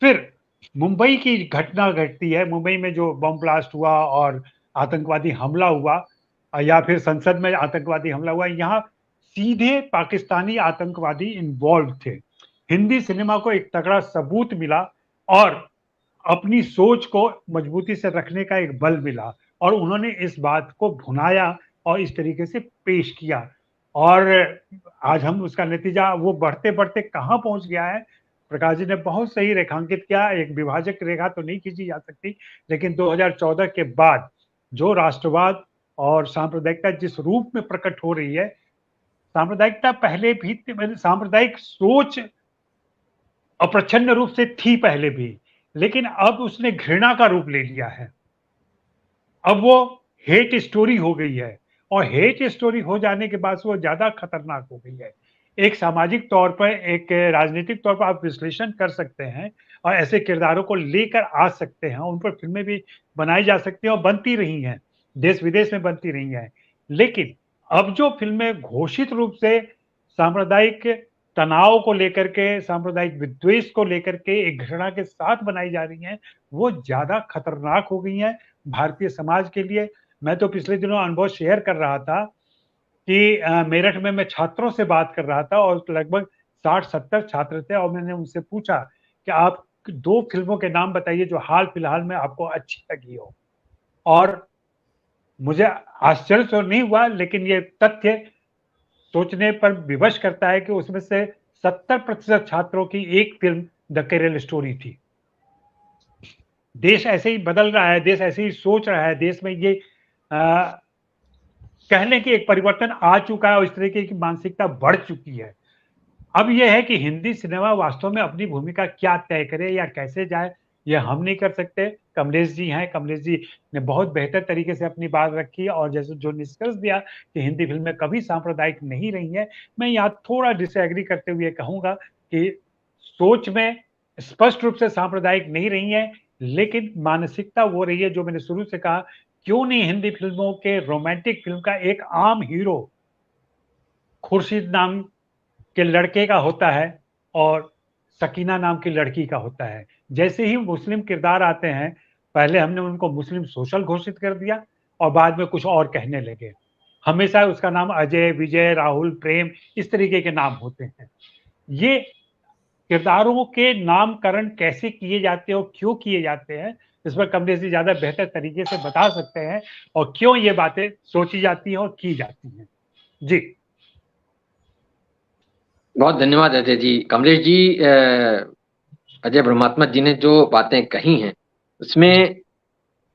E: फिर मुंबई की घटना घटती है, मुंबई में जो बम ब्लास्ट हुआ और आतंकवादी हमला हुआ, या फिर संसद में आतंकवादी हमला हुआ, यहाँ सीधे पाकिस्तानी आतंकवादी इन्वॉल्व थे। हिंदी सिनेमा को एक तगड़ा सबूत मिला और अपनी सोच को मजबूती से रखने का एक बल मिला, और उन्होंने इस बात को भुनाया और इस तरीके से पेश किया। और आज हम उसका नतीजा, वो बढ़ते बढ़ते कहाँ पहुंच गया है, प्रकाश जी ने बहुत सही रेखांकित किया। एक विभाजक रेखा तो नहीं खींची जा सकती, लेकिन 2014 के बाद जो राष्ट्रवाद और सांप्रदायिकता जिस रूप में प्रकट हो रही है, सांप्रदायिकता पहले भी, सांप्रदायिक सोच अप्रच्छन्न रूप से थी पहले भी, लेकिन अब उसने घृणा का रूप ले लिया है। अब वो हेट स्टोरी हो गई है, और हेट स्टोरी हो जाने के बाद वो ज्यादा खतरनाक हो गई है। एक सामाजिक तौर पर, एक राजनीतिक तौर पर आप विश्लेषण कर सकते हैं और ऐसे किरदारों को लेकर आ सकते हैं, उन पर फिल्में भी बनाई जा सकती हैं और बनती रही हैं, देश विदेश में बनती रही हैं। लेकिन अब जो फिल्में घोषित रूप से सांप्रदायिक तनाव को लेकर के, सांप्रदायिक विद्वेष को लेकर के एक घृणा के साथ बनाई जा रही हैं, वो ज्यादा खतरनाक हो गई हैं भारतीय समाज के लिए। मैं तो पिछले दिनों अनुभव शेयर कर रहा था कि मेरठ में मैं छात्रों से बात कर रहा था और लगभग 60-70 छात्र थे, और मैंने उनसे पूछा कि आप 2 फिल्मों के नाम बताइए जो हाल फिलहाल में आपको अच्छी लगी हो। और मुझे आश्चर्य तो नहीं हुआ, लेकिन ये तथ्य सोचने पर विवश करता है कि उसमें से 70% छात्रों की एक फिल्म द केरल स्टोरी थी। देश ऐसे ही बदल रहा है, देश ऐसे ही सोच रहा है, देश में ये कहने की एक परिवर्तन आ चुका है और इस तरीके की मानसिकता बढ़ चुकी है। अब यह है कि हिंदी सिनेमा वास्तव में अपनी भूमिका क्या तय करे या कैसे जाए, यह हम नहीं कर सकते। कमलेश जी हैं, कमलेश जी ने बहुत बेहतर तरीके से अपनी बात रखी और जैसे जो निष्कर्ष दिया कि हिंदी फिल्में कभी सांप्रदायिक नहीं रही हैं, मैं यहाँ थोड़ा डिसएग्री करते हुए कहूँगा कि सोच में स्पष्ट रूप से सांप्रदायिक नहीं रही हैं, लेकिन मानसिकता वो रही है जो मैंने शुरू से कहा, क्यों नहीं हिंदी फिल्मों के रोमांटिक फिल्म का एक आम हीरो खुर्शीद नाम के लड़के का होता है और सकीना नाम की लड़की का होता है। जैसे ही मुस्लिम किरदार आते हैं, पहले हमने उनको मुस्लिम सोशल घोषित कर दिया और बाद में कुछ और कहने लगे। हमेशा उसका नाम अजय, विजय, राहुल, प्रेम इस तरीके के नाम होते हैं। ये किरदारों के नामकरण कैसे किए जाते हैं और क्यों किए जाते हैं, इस पर कमलेश जी ज़्यादा बेहतर तरीके से बता सकते हैं और क्यों ये बातें सोची जाती हैं और की जाती हैं। जी।
A: बहुत धन्यवाद अजय जी। कमलेश जी, अजय ब्रह्मात्मा जी ने जो बातें कही हैं उसमें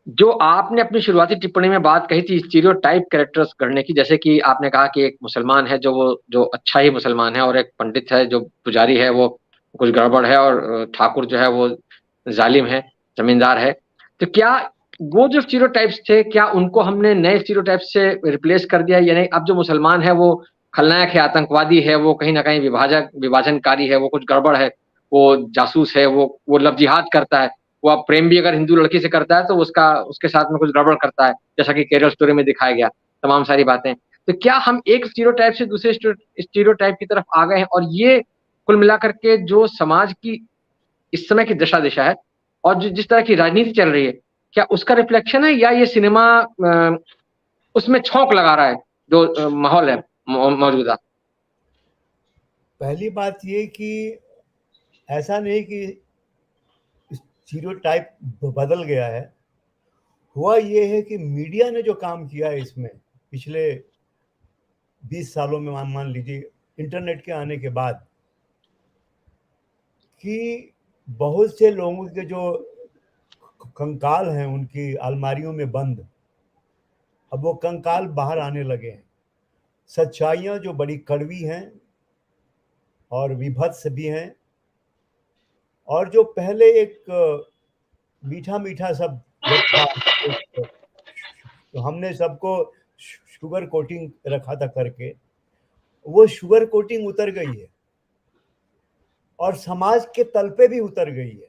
A: जो आपने अपनी शुरुआती टिप्पणी में बात कही थी स्टीरियोटाइप कैरेक्टर्स करने की, जैसे कि आपने कहा कि एक मुसलमान है जो अच्छा ही मुसलमान है और एक पंडित है जो पुजारी है वो कुछ गड़बड़ है और ठाकुर जो है वो जालिम है, जमींदार है। तो क्या वो जो स्टीरियोटाइप्स थे क्या उनको हमने नए स्टीरियोटाइप से रिप्लेस कर दिया, यानी अब जो मुसलमान है वो खलनायक है, आतंकवादी है, वो कहीं ना कहीं विभाजनकारी है, वो कुछ गड़बड़ है, वो जासूस है, वो लव जिहाद करता है, वो अब प्रेम भी अगर हिंदू लड़की से करता है तो उसका उसके साथ में कुछ गड़बड़ करता है, जैसा कि केरल स्टोरी में दिखाया गया, तमाम सारी बातें। तो क्या हम एक स्टीरियोटाइप से दूसरे स्टीरियोटाइप की तरफ आ गए हैं और ये कुल मिलाकर के जो समाज की इस समय की दशा दिशा है और जिस तरह की राजनीति चल रही है, क्या उसका रिफ्लेक्शन है या ये सिनेमा उसमें छौंक लगा रहा है जो माहौल है मौजूदा?
B: पहली बात ये कि ऐसा नहीं कि स्टीरियोटाइप बदल गया है। हुआ ये है कि मीडिया ने जो काम किया है इसमें पिछले 20 सालों में, मान लीजिए इंटरनेट के आने के बाद, कि बहुत से लोगों के जो कंकाल हैं उनकी अलमारियों में बंद, अब वो कंकाल बाहर आने लगे हैं। सच्चाइयाँ जो बड़ी कड़वी हैं और विभत्स भी हैं, और जो पहले एक मीठा मीठा सब जब था, तो हमने सबको शुगर कोटिंग रखा था करके, वो शुगर कोटिंग उतर गई है और समाज के तल पे भी उतर गई है।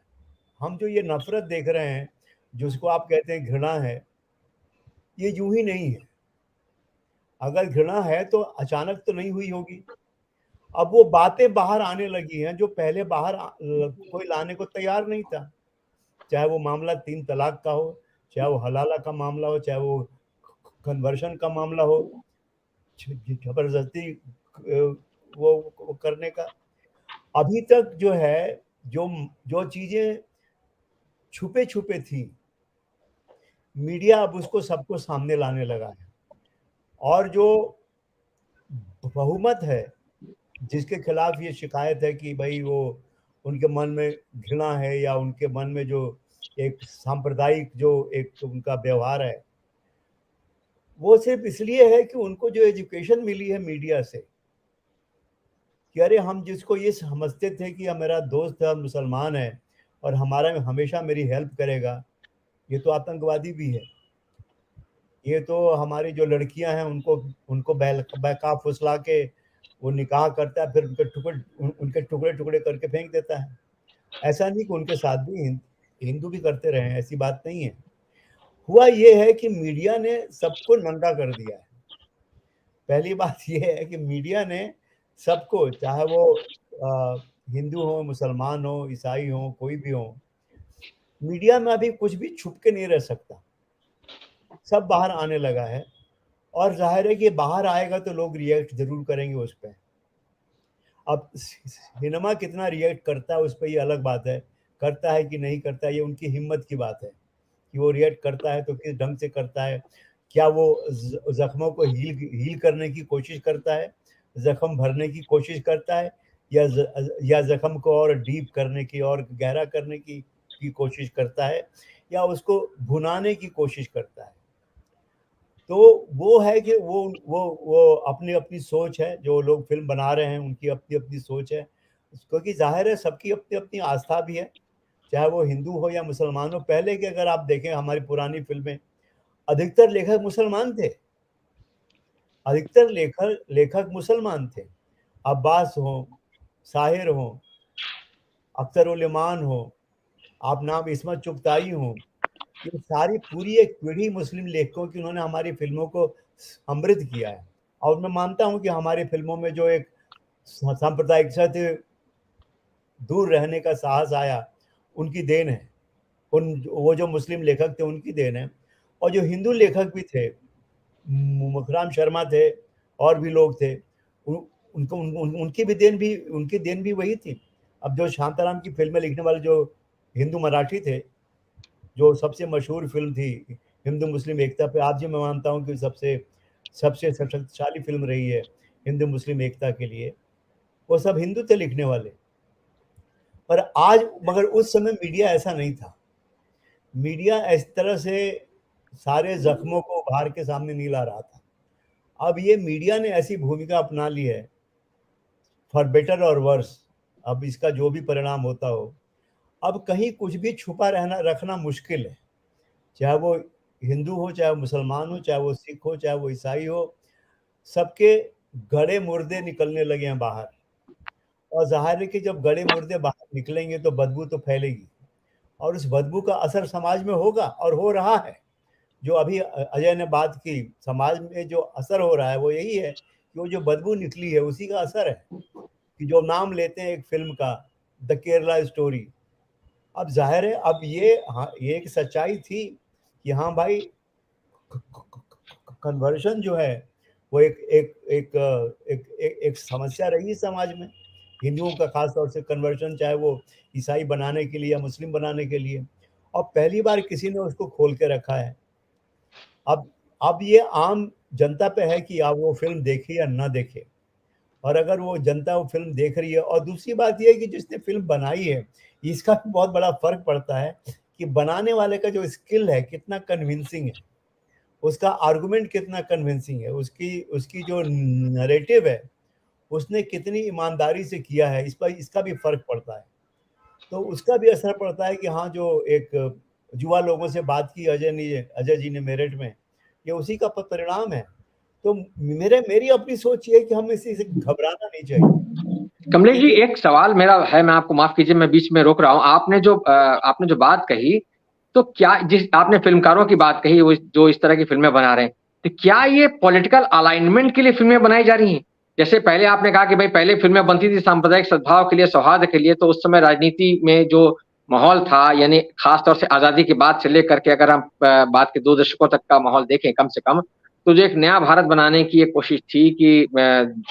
B: हम जो ये नफरत देख रहे हैं, जिसको आप कहते हैं घृणा है, ये यूं ही नहीं है। अगर घृणा है तो अचानक तो नहीं हुई होगी। अब वो बातें बाहर आने लगी हैं जो पहले बाहर कोई लाने को तैयार नहीं था। चाहे वो मामला 3 तलाक का हो, चाहे वो हलाला का मामला हो, चाहे वो कन्वर्शन का मामला हो, जबरदस्ती वो करने का। अभी तक जो है, जो जो चीजें छुपे छुपे थी, मीडिया अब उसको सबको सामने लाने लगा है। और जो बहुमत है जिसके खिलाफ ये शिकायत है कि भाई वो उनके मन में घृणा है या उनके मन में जो एक सांप्रदायिक जो एक उनका व्यवहार है, वो सिर्फ इसलिए है कि उनको जो एजुकेशन मिली है मीडिया से कि अरे हम जिसको ये समझते थे कि मेरा दोस्त है, मुसलमान है और हमारा हमेशा मेरी हेल्प करेगा, ये तो आतंकवादी भी है। ये तो हमारी जो लड़कियां हैं उनको बहका फुसला के वो निकाह करता है, फिर उनके टुकड़े टुकड़े करके फेंक देता है। ऐसा नहीं कि उनके साथ भी हिंदू भी करते रहे हैं, ऐसी बात नहीं है। हुआ ये है कि मीडिया ने सबको नंगा कर दिया है। पहली बात ये है कि मीडिया ने सबको, चाहे वो हिंदू हो, मुसलमान हो, ईसाई हो, कोई भी हो, मीडिया में अभी कुछ भी छुप के नहीं रह सकता, सब बाहर आने लगा है। और जाहिर है कि बाहर आएगा तो लोग रिएक्ट जरूर करेंगे उस पर। अब सिनेमा कितना रिएक्ट करता है उस पर ये अलग बात है, करता है कि नहीं करता है ये उनकी हिम्मत की बात है कि वो रिएक्ट करता है तो किस ढंग से करता है। क्या वो जख्मों को हील करने की कोशिश करता है, जख्म भरने की कोशिश करता है, या जख्म को और डीप करने की और गहरा करने की कोशिश करता है, या उसको भुनाने की कोशिश करता है। तो वो है कि वो अपनी अपनी सोच है, जो लोग फिल्म बना रहे हैं उनकी अपनी अपनी सोच है, क्योंकि जाहिर है सबकी अपनी अपनी आस्था भी है, चाहे वो हिंदू हो या मुसलमान हो। पहले के अगर आप देखें हमारी पुरानी फिल्में, अधिकतर लेखक मुसलमान थे, अधिकतर लेखक मुसलमान थे। अब्बास हो, साहिर हो, अख्तर उल इमान हो, आप नाम इस्मत चुगताई हो, ये सारी पूरी एक पीढ़ी मुस्लिम लेखकों की, उन्होंने हमारी फिल्मों को समृद्ध किया है। और मैं मानता हूं कि हमारी फिल्मों में जो एक सांप्रदायिकता से दूर रहने का साहस आया, उनकी देन है। वो जो मुस्लिम लेखक थे उनकी देन है। और जो हिंदू लेखक भी थे, मुखराम शर्मा थे और भी लोग थे, उनको उनकी देन भी वही थी। अब जो शांताराम की फिल्में लिखने वाले जो हिंदू मराठी थे, जो सबसे मशहूर फिल्म थी हिंदू मुस्लिम एकता पे, आज भी मैं मानता हूँ कि सबसे सबसे शक्तिशाली फिल्म रही है हिंदू मुस्लिम एकता के लिए, वो सब हिंदू थे लिखने वाले। पर आज, मगर उस समय मीडिया ऐसा नहीं था। मीडिया इस तरह से सारे जख्मों को उभार के सामने नहीं ला रहा था। अब ये मीडिया ने ऐसी भूमिका अपना ली है, फॉर बेटर और वर्स, अब इसका जो भी परिणाम होता हो, अब कहीं कुछ भी छुपा रहना रखना मुश्किल है। चाहे वो हिंदू हो, चाहे वो मुसलमान हो, चाहे वो सिख हो, चाहे वो ईसाई हो, सबके गड़े मुर्दे निकलने लगे हैं बाहर। और ज़ाहिर है कि जब गड़े मुर्दे बाहर निकलेंगे तो बदबू तो फैलेगी, और उस बदबू का असर समाज में होगा और हो रहा है। जो अभी अजय ने बात की, समाज में जो असर हो रहा है वो यही है कि वो जो बदबू निकली है उसी का असर है, कि जो नाम लेते हैं एक फिल्म का, द केरला स्टोरी। अब जाहिर है, अब ये एक सच्चाई थी कि हाँ भाई, कन्वर्शन जो है वो एक समस्या रही समाज में, हिंदुओं का खास तौर से कन्वर्शन, चाहे वो ईसाई बनाने के लिए या मुस्लिम बनाने के लिए। और पहली बार किसी ने उसको खोल के रखा है। अब ये आम जनता पे है कि आप वो फिल्म देखे या ना देखे। और अगर वो जनता वो फिल्म देख रही है, और दूसरी बात ये है कि जिसने फिल्म बनाई है, इसका भी बहुत बड़ा फर्क पड़ता है कि बनाने वाले का जो स्किल है कितना कन्विंसिंग है, उसका आर्गुमेंट कितना कन्विंसिंग है, उसकी उसकी जो नैरेटिव है उसने कितनी ईमानदारी से किया है, इस पर इसका भी फर्क पड़ता है। तो उसका भी असर पड़ता है कि हाँ, जो एक युवा लोगों से बात की अजय जी ने मेरठ में, ये उसी का परिणाम है। तो मेरी अपनी सोच ये है कि हमें इसी से घबराना नहीं चाहिए।
A: कमलेश
B: ये
A: जी,
B: जो
A: एक सवाल मेरा है, मैं आपको माफ कीजिए, मैं बीच में रोक रहा हूँ। आपने जो बात कही, तो क्या जिस आपने फिल्मकारों की बात कही, वो जो इस तरह की फिल्में बना रहे हैं, तो क्या ये पॉलिटिकल अलाइनमेंट के लिए फिल्में बनाई जा रही हैं? जैसे पहले आपने कहा कि भाई पहले फिल्में बनती थी सांप्रदायिक सद्भाव के लिए, सौहार्द के लिए, तो उस समय राजनीति में जो माहौल था, यानी खासतौर से आजादी के बाद से लेकर के अगर हम बात के 2 दशकों तक का माहौल देखें कम से कम, तो जो एक नया भारत बनाने की एक कोशिश थी कि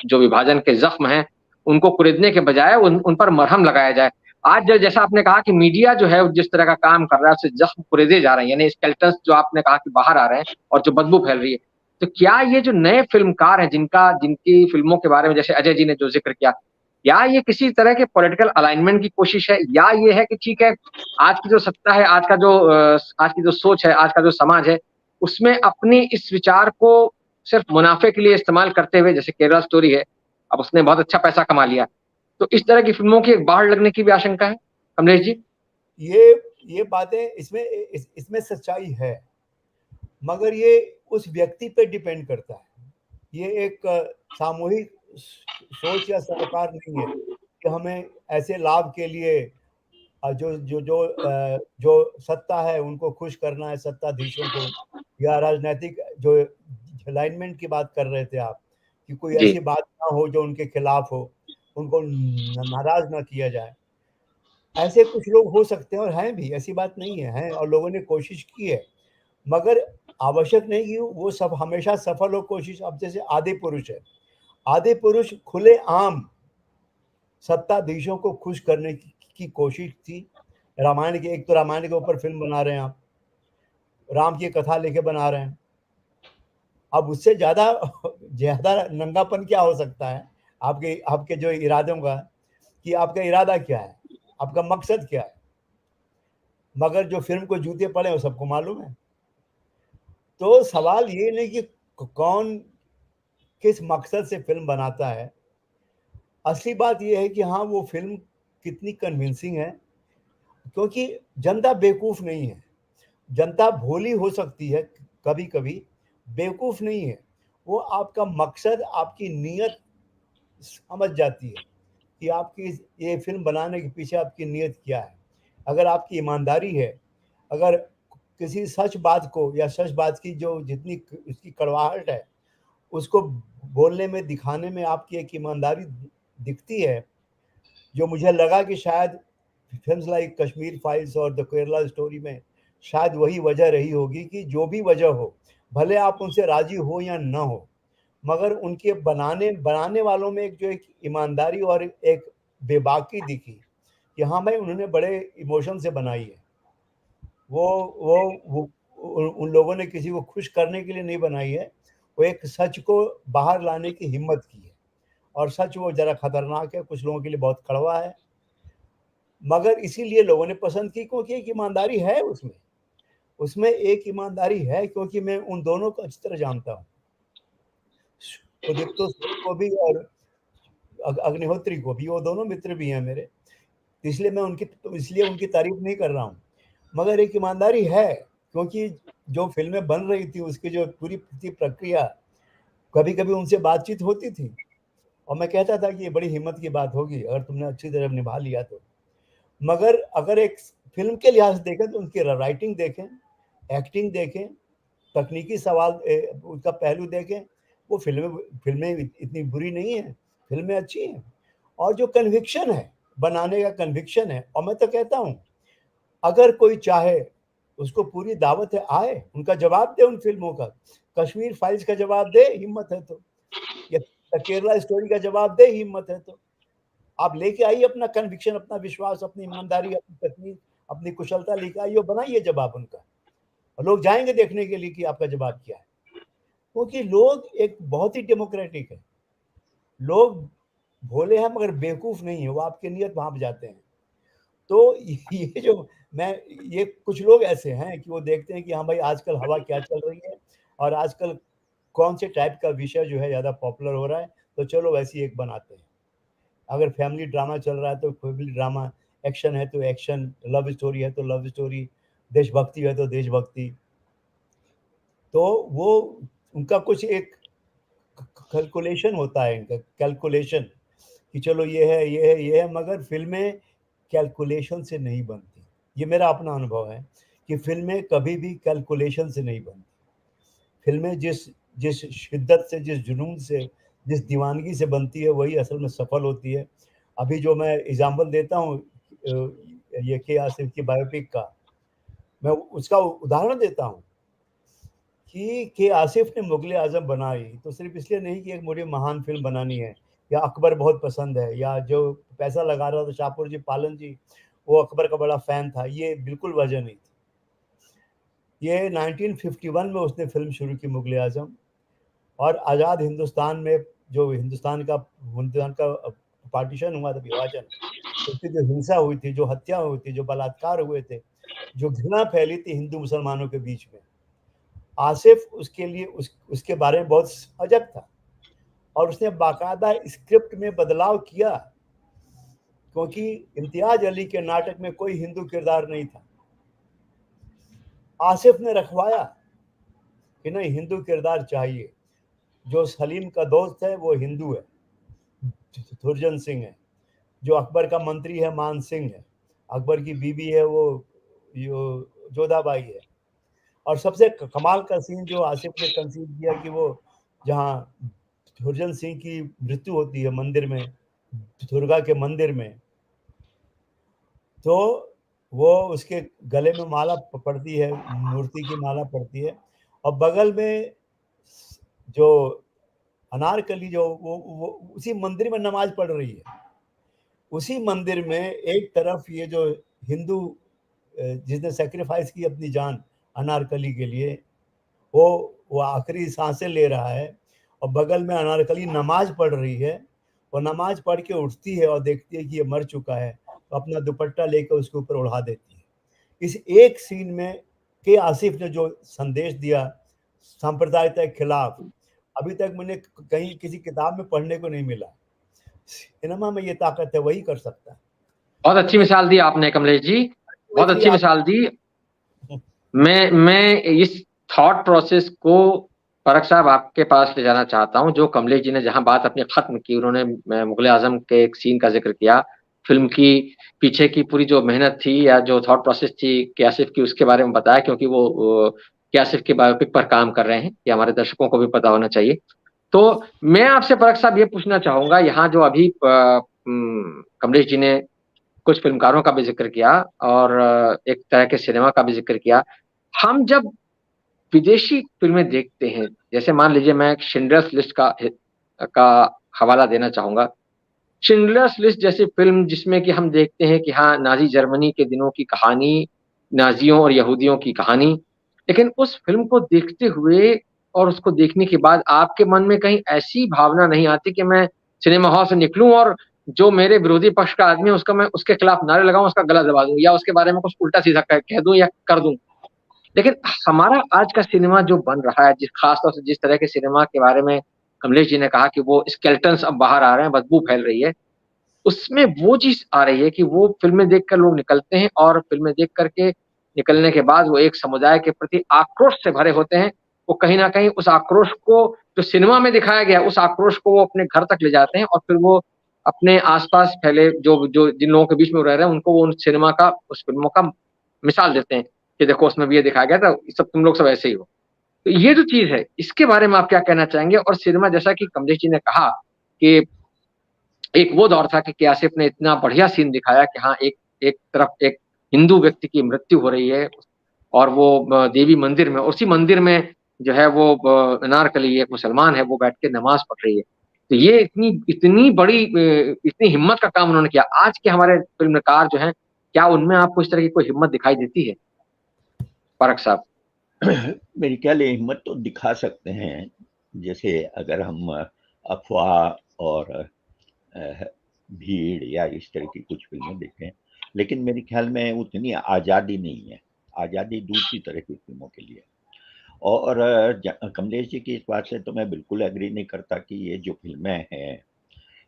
A: जो विभाजन के जख्म हैं उनको कुरेदने के बजाय उन पर मरहम लगाया जाए। आज जो जैसा आपने कहा कि मीडिया जो है जिस तरह का काम कर रहा है, उससे जख्म कुरेदे जा रहे हैं, यानी स्केलेटन्स जो आपने कहा कि बाहर आ रहे हैं और जो बदबू फैल रही है। तो क्या ये जो नए फिल्मकार हैं जिनकी फिल्मों के बारे में जैसे अजय जी ने जो ज़िक्र किया, या ये किसी तरह के पॉलिटिकल अलाइनमेंट की कोशिश है, या ये है कि ठीक है, आज की जो सत्ता है, आज की जो सोच है, आज का जो समाज है, उसमें अपनी इस विचार को सिर्फ मुनाफे के लिए इस्तेमाल करते हुए, जैसे केरला स्टोरी है, अब उसने बहुत अच्छा पैसा कमा लिया, तो इस तरह की फिल्मों की एक बाढ़ लगने की भी आशंका है कमलेश जी?
B: ये बातें इसमें सच्चाई है, मगर ये उस व्यक्ति पे डिपेंड करता है। ये एक सामूहिक सोच या सरोकार नहीं है कि हमें ऐसे लाभ के लिए जो सत्ता है उनको खुश करना है, सत्ताधीशों को, या राजनीतिक जो अलाइनमेंट की बात कर रहे थे आप, कि कोई
A: जी।
B: ऐसी बात ना हो जो उनके खिलाफ हो, उनको नाराज ना किया जाए। ऐसे कुछ लोग हो सकते हैं और हैं भी, ऐसी बात नहीं है, हैं, और लोगों ने कोशिश की है, मगर आवश्यक नहीं कि वो सब हमेशा सफल हो कोशिश। अब जैसे आदि पुरुष है, आदि पुरुष खुले आम सत्ताधीशों को खुश करने की कोशिश थी। रामायण के, एक तो रामायण के ऊपर फिल्म बना रहे हैं आप, राम की कथा लेके बना रहे हैं। अब उससे ज्यादा ज्यादा नंगापन क्या हो सकता है आपके आपके जो इरादों का, कि आपका इरादा क्या है, आपका मकसद क्या है। मगर जो फिल्म को जूते पड़े वो सबको मालूम है। तो सवाल ये नहीं कि कौन किस मकसद से फिल्म बनाता है, असली बात ये है कि हाँ वो फिल्म कितनी कन्विंसिंग है, क्योंकि जनता बेवकूफ नहीं है। जनता भोली हो सकती है कभी कभी, बेवकूफ नहीं है। वो आपका मकसद, आपकी नीयत समझ जाती है कि आपकी ये फिल्म बनाने के पीछे आपकी नीयत क्या है। अगर आपकी ईमानदारी है, अगर किसी सच बात को या सच बात की जो जितनी उसकी कड़वाहट है उसको बोलने में, दिखाने में आपकी एक ईमानदारी दिखती है, जो मुझे लगा कि शायद फिल्म्स लाइक कश्मीर फाइल्स और द केरला स्टोरी में शायद वही वजह रही होगी कि जो भी वजह हो, भले आप उनसे राजी हो या न हो, मगर उनके बनाने वालों में एक ईमानदारी और एक बेबाकी दिखी कि हाँ भाई उन्होंने बड़े इमोशन से बनाई है। वो उन लोगों ने किसी को खुश करने के लिए नहीं बनाई है, वो एक सच को बाहर लाने की हिम्मत की है। और सच वो जरा खतरनाक है, कुछ लोगों के लिए बहुत कड़वा है, मगर इसीलिए लोगों ने पसंद की क्योंकि एक ईमानदारी है उसमें। उसमें एक ईमानदारी है क्योंकि मैं उन दोनों को अच्छी तरह जानता हूँ, उदित सिंह को भी और अग्निहोत्री को भी। वो दोनों मित्र भी हैं मेरे, इसलिए मैं उनकी तारीफ नहीं कर रहा हूँ, मगर एक ईमानदारी है क्योंकि जो फिल्में बन रही थी उसकी जो पूरी प्रक्रिया, कभी कभी उनसे बातचीत होती थी और मैं कहता था कि ये बड़ी हिम्मत की बात होगी अगर तुमने अच्छी तरह निभा लिया तो। मगर अगर एक फिल्म के लिहाज से देखें तो उनकी राइटिंग देखें, एक्टिंग देखें, तकनीकी सवाल उसका पहलू देखें, वो फिल्में इतनी बुरी नहीं है, फिल्में अच्छी हैं। और जो कन्विक्शन है, बनाने का कन्विक्शन है, और मैं तो कहता हूँ अगर कोई चाहे उसको पूरी दावत है, आए, उनका जवाब दे उन फिल्मों का। कश्मीर फाइल्स का जवाब दे, हिम्मत है तो, या केरला स्टोरी का जवाब दे, हिम्मत है तो। आप लेके आइए अपना कन्विक्शन, अपना विश्वास, अपनी ईमानदारी, अपनी तकनीक, अपनी कुशलता लेके आइए और बनाइए जवाब उनका, और लोग जाएंगे देखने के लिए कि आपका जवाब क्या है। क्योंकि लोग एक बहुत ही डेमोक्रेटिक है, लोग भोले हैं मगर बेवकूफ नहीं है, वो आपकी नीयत भांप जाते हैं। तो ये जो ये कुछ लोग ऐसे हैं कि वो देखते हैं कि हाँ भाई आजकल हवा क्या चल रही है और आजकल कौन से टाइप का विषय जो है ज़्यादा पॉपुलर हो रहा है, तो चलो वैसी एक बनाते हैं। अगर फैमिली ड्रामा चल रहा है तो फैमिली ड्रामा, एक्शन है तो एक्शन, लव स्टोरी है तो लव स्टोरी, देशभक्ति है तो देशभक्ति। तो वो उनका कुछ एक कैलकुलेशन होता है, इनका कैलकुलेशन कि चलो ये है, मगर फिल्में कैलकुलेशन से नहीं बनती। ये मेरा अपना अनुभव है कि फिल्में कभी भी कैलकुलेशन से नहीं बनती। फिल्में जिस शिद्दत से, जिस जुनून से, जिस दीवानगी से बनती है वही असल में सफल होती है। अभी जो मैं एग्जाम्पल देता हूँ ये के आसिफ की बायोपिक का, मैं उसका उदाहरण देता हूँ कि के आसिफ ने मुगले आजम बनाई तो सिर्फ इसलिए नहीं कि एक मुझे महान फिल्म बनानी है या अकबर बहुत पसंद है, या जो पैसा लगा रहा था शाहपुर जी पालन जी वो अकबर का बड़ा फैन था, ये बिल्कुल वजह नहीं थी। ये 1951 में उसने फिल्म शुरू की मुगले आजम, और आज़ाद हिंदुस्तान में जो हिंदुस्तान का पार्टीशन हुआ था, विभाजन, उसकी जो हिंसा हुई थी, जो हत्या हुई थी, जो बलात्कार हुए थे, जो घृणा फैली थी हिंदू मुसलमानों के बीच में, आसिफ उसके लिए उसके बारे में बहुत सजग था और उसने बाकायदा स्क्रिप्ट में बदलाव किया, क्योंकि इम्तियाज अली के नाटक में कोई हिंदू किरदार नहीं था। आसिफ ने रखवाया कि नहीं, हिंदू किरदार चाहिए। जो सलीम का दोस्त है वो हिंदू है, दुर्जन सिंह है। जो अकबर का मंत्री है मान सिंह है। अकबर की बीबी है वो जोधाबाई है। और सबसे कमाल का सीन जो आसिफ ने कंसीव किया कि वो जहाँ दुर्जन सिंह की मृत्यु होती है मंदिर में, दुर्गा के मंदिर में, तो वो उसके गले में माला पड़ती है, मूर्ति की माला पड़ती है, और बगल में जो अनारकली जो वो उसी मंदिर में नमाज पढ़ रही है। उसी मंदिर में एक तरफ ये जो हिंदू जिसने सेक्रीफाइस की अपनी जान अनारकली के लिए, वो आखिरी सांसें ले रहा है, और बगल में अनारकली नमाज पढ़ रही है। वो नमाज पढ़ के उठती है और देखती है कि ये मर चुका है, तो अपना दुपट्टा लेकर उसके ऊपर उड़ा देती है। इस एक सीन में के आसिफ ने जो संदेश दिया सांप्रदायिकता के खिलाफ अभी तक मैंने कहीं किसी किताब में पढ़ने को नहीं मिला। सिनेमा में ये ताकत है, वही कर सकता है।
A: बहुत अच्छी मिसाल दी आपने कमलेश जी, बहुत अच्छी मिसाल दी। मैं इस थॉट प्रोसेस को परख साहब आपके पास ले जाना चाहता हूँ, जो कमलेश जी ने जहां बात अपनी खत्म की, उन्होंने मुगले आजम के एक सीन का जिक्र किया, फिल्म की पीछे की पूरी जो मेहनत थी या जो थॉट प्रोसेस थी कैसिफ की, उसके बारे में बताया, क्योंकि वो कैसिफ के बायोपिक पर काम कर रहे हैं, ये हमारे दर्शकों को भी पता होना चाहिए। तो मैं आपसे परख साहब ये पूछना चाहूंगा, यहाँ जो अभी कमलेश जी ने कुछ फिल्मकारों का भी जिक्र किया और एक तरह के सिनेमा का भी जिक्र किया, हम जब विदेशी फिल्में देखते हैं, जैसे मान लीजिए मैं शिंडलर्स लिस्ट का हवाला देना चाहूंगा। शिंडलर्स लिस्ट जैसी फिल्म जिसमें कि हम देखते हैं कि हाँ, नाजी जर्मनी के दिनों की कहानी, नाजियों और यहूदियों की कहानी, लेकिन उस फिल्म को देखते हुए और उसको देखने के बाद आपके मन में कहीं ऐसी भावना नहीं आती कि मैं सिनेमा हॉल से निकलूं और जो मेरे विरोधी पक्ष का आदमी है उसका मैं उसके खिलाफ नारे लगाऊं, उसका गला दबा दूं या उसके बारे में कुछ उल्टा सीधा कह दूं या कर दूं। लेकिन हमारा आज का सिनेमा जो बन रहा है, जिस खास तौर से जिस तरह के सिनेमा के बारे में कमलेश जी ने कहा कि वो स्केलेटन्स अब बाहर आ रहे हैं, बदबू फैल रही है, उसमें वो चीज आ रही है कि वो फिल्में देखकर लोग निकलते हैं और फिल्में देख करके निकलने के बाद वो एक समुदाय के प्रति आक्रोश से भरे होते हैं। वो कहीं ना कहीं उस आक्रोश को जो सिनेमा में दिखाया गया, उस आक्रोश को वो अपने घर तक ले जाते हैं और फिर वो अपने आसपास फैले जो जो जिन लोगों के बीच में रह रहे हैं उनको वो उन सिनेमा का, उस फिल्मों का मिसाल देते हैं कि देखो उसमें भी ये दिखाया गया था, सब तुम लोग सब ऐसे ही हो। तो ये जो चीज है, इसके बारे में आप क्या कहना चाहेंगे? और सिनेमा, जैसा कि कमलेश जी ने कहा कि एक वो दौर था कि कैसिफ ने इतना बढ़िया सीन दिखाया कि हाँ, एक एक तरफ एक हिंदू व्यक्ति की मृत्यु हो रही है और वो देवी मंदिर में, उसी मंदिर में जो है वो अनारकली एक मुसलमान है, वो बैठ के नमाज पढ़ रही है। तो ये इतनी इतनी बड़ी इतनी हिम्मत का काम उन्होंने किया। आज के हमारे फिल्मकार जो हैं, क्या उनमें आपको इस तरह की कोई हिम्मत दिखाई देती है परख साहब?
C: मेरे ख्याल हिम्मत तो दिखा सकते हैं, जैसे अगर हम अफवाह और भीड़ या इस तरह की कुछ फिल्में देखें, लेकिन मेरे ख्याल में उतनी आज़ादी नहीं है। आज़ादी दूसरी तरह की फिल्मों के लिए। और कमलेश जी की इस बात से तो मैं बिल्कुल एग्री नहीं करता कि ये जो फिल्में हैं,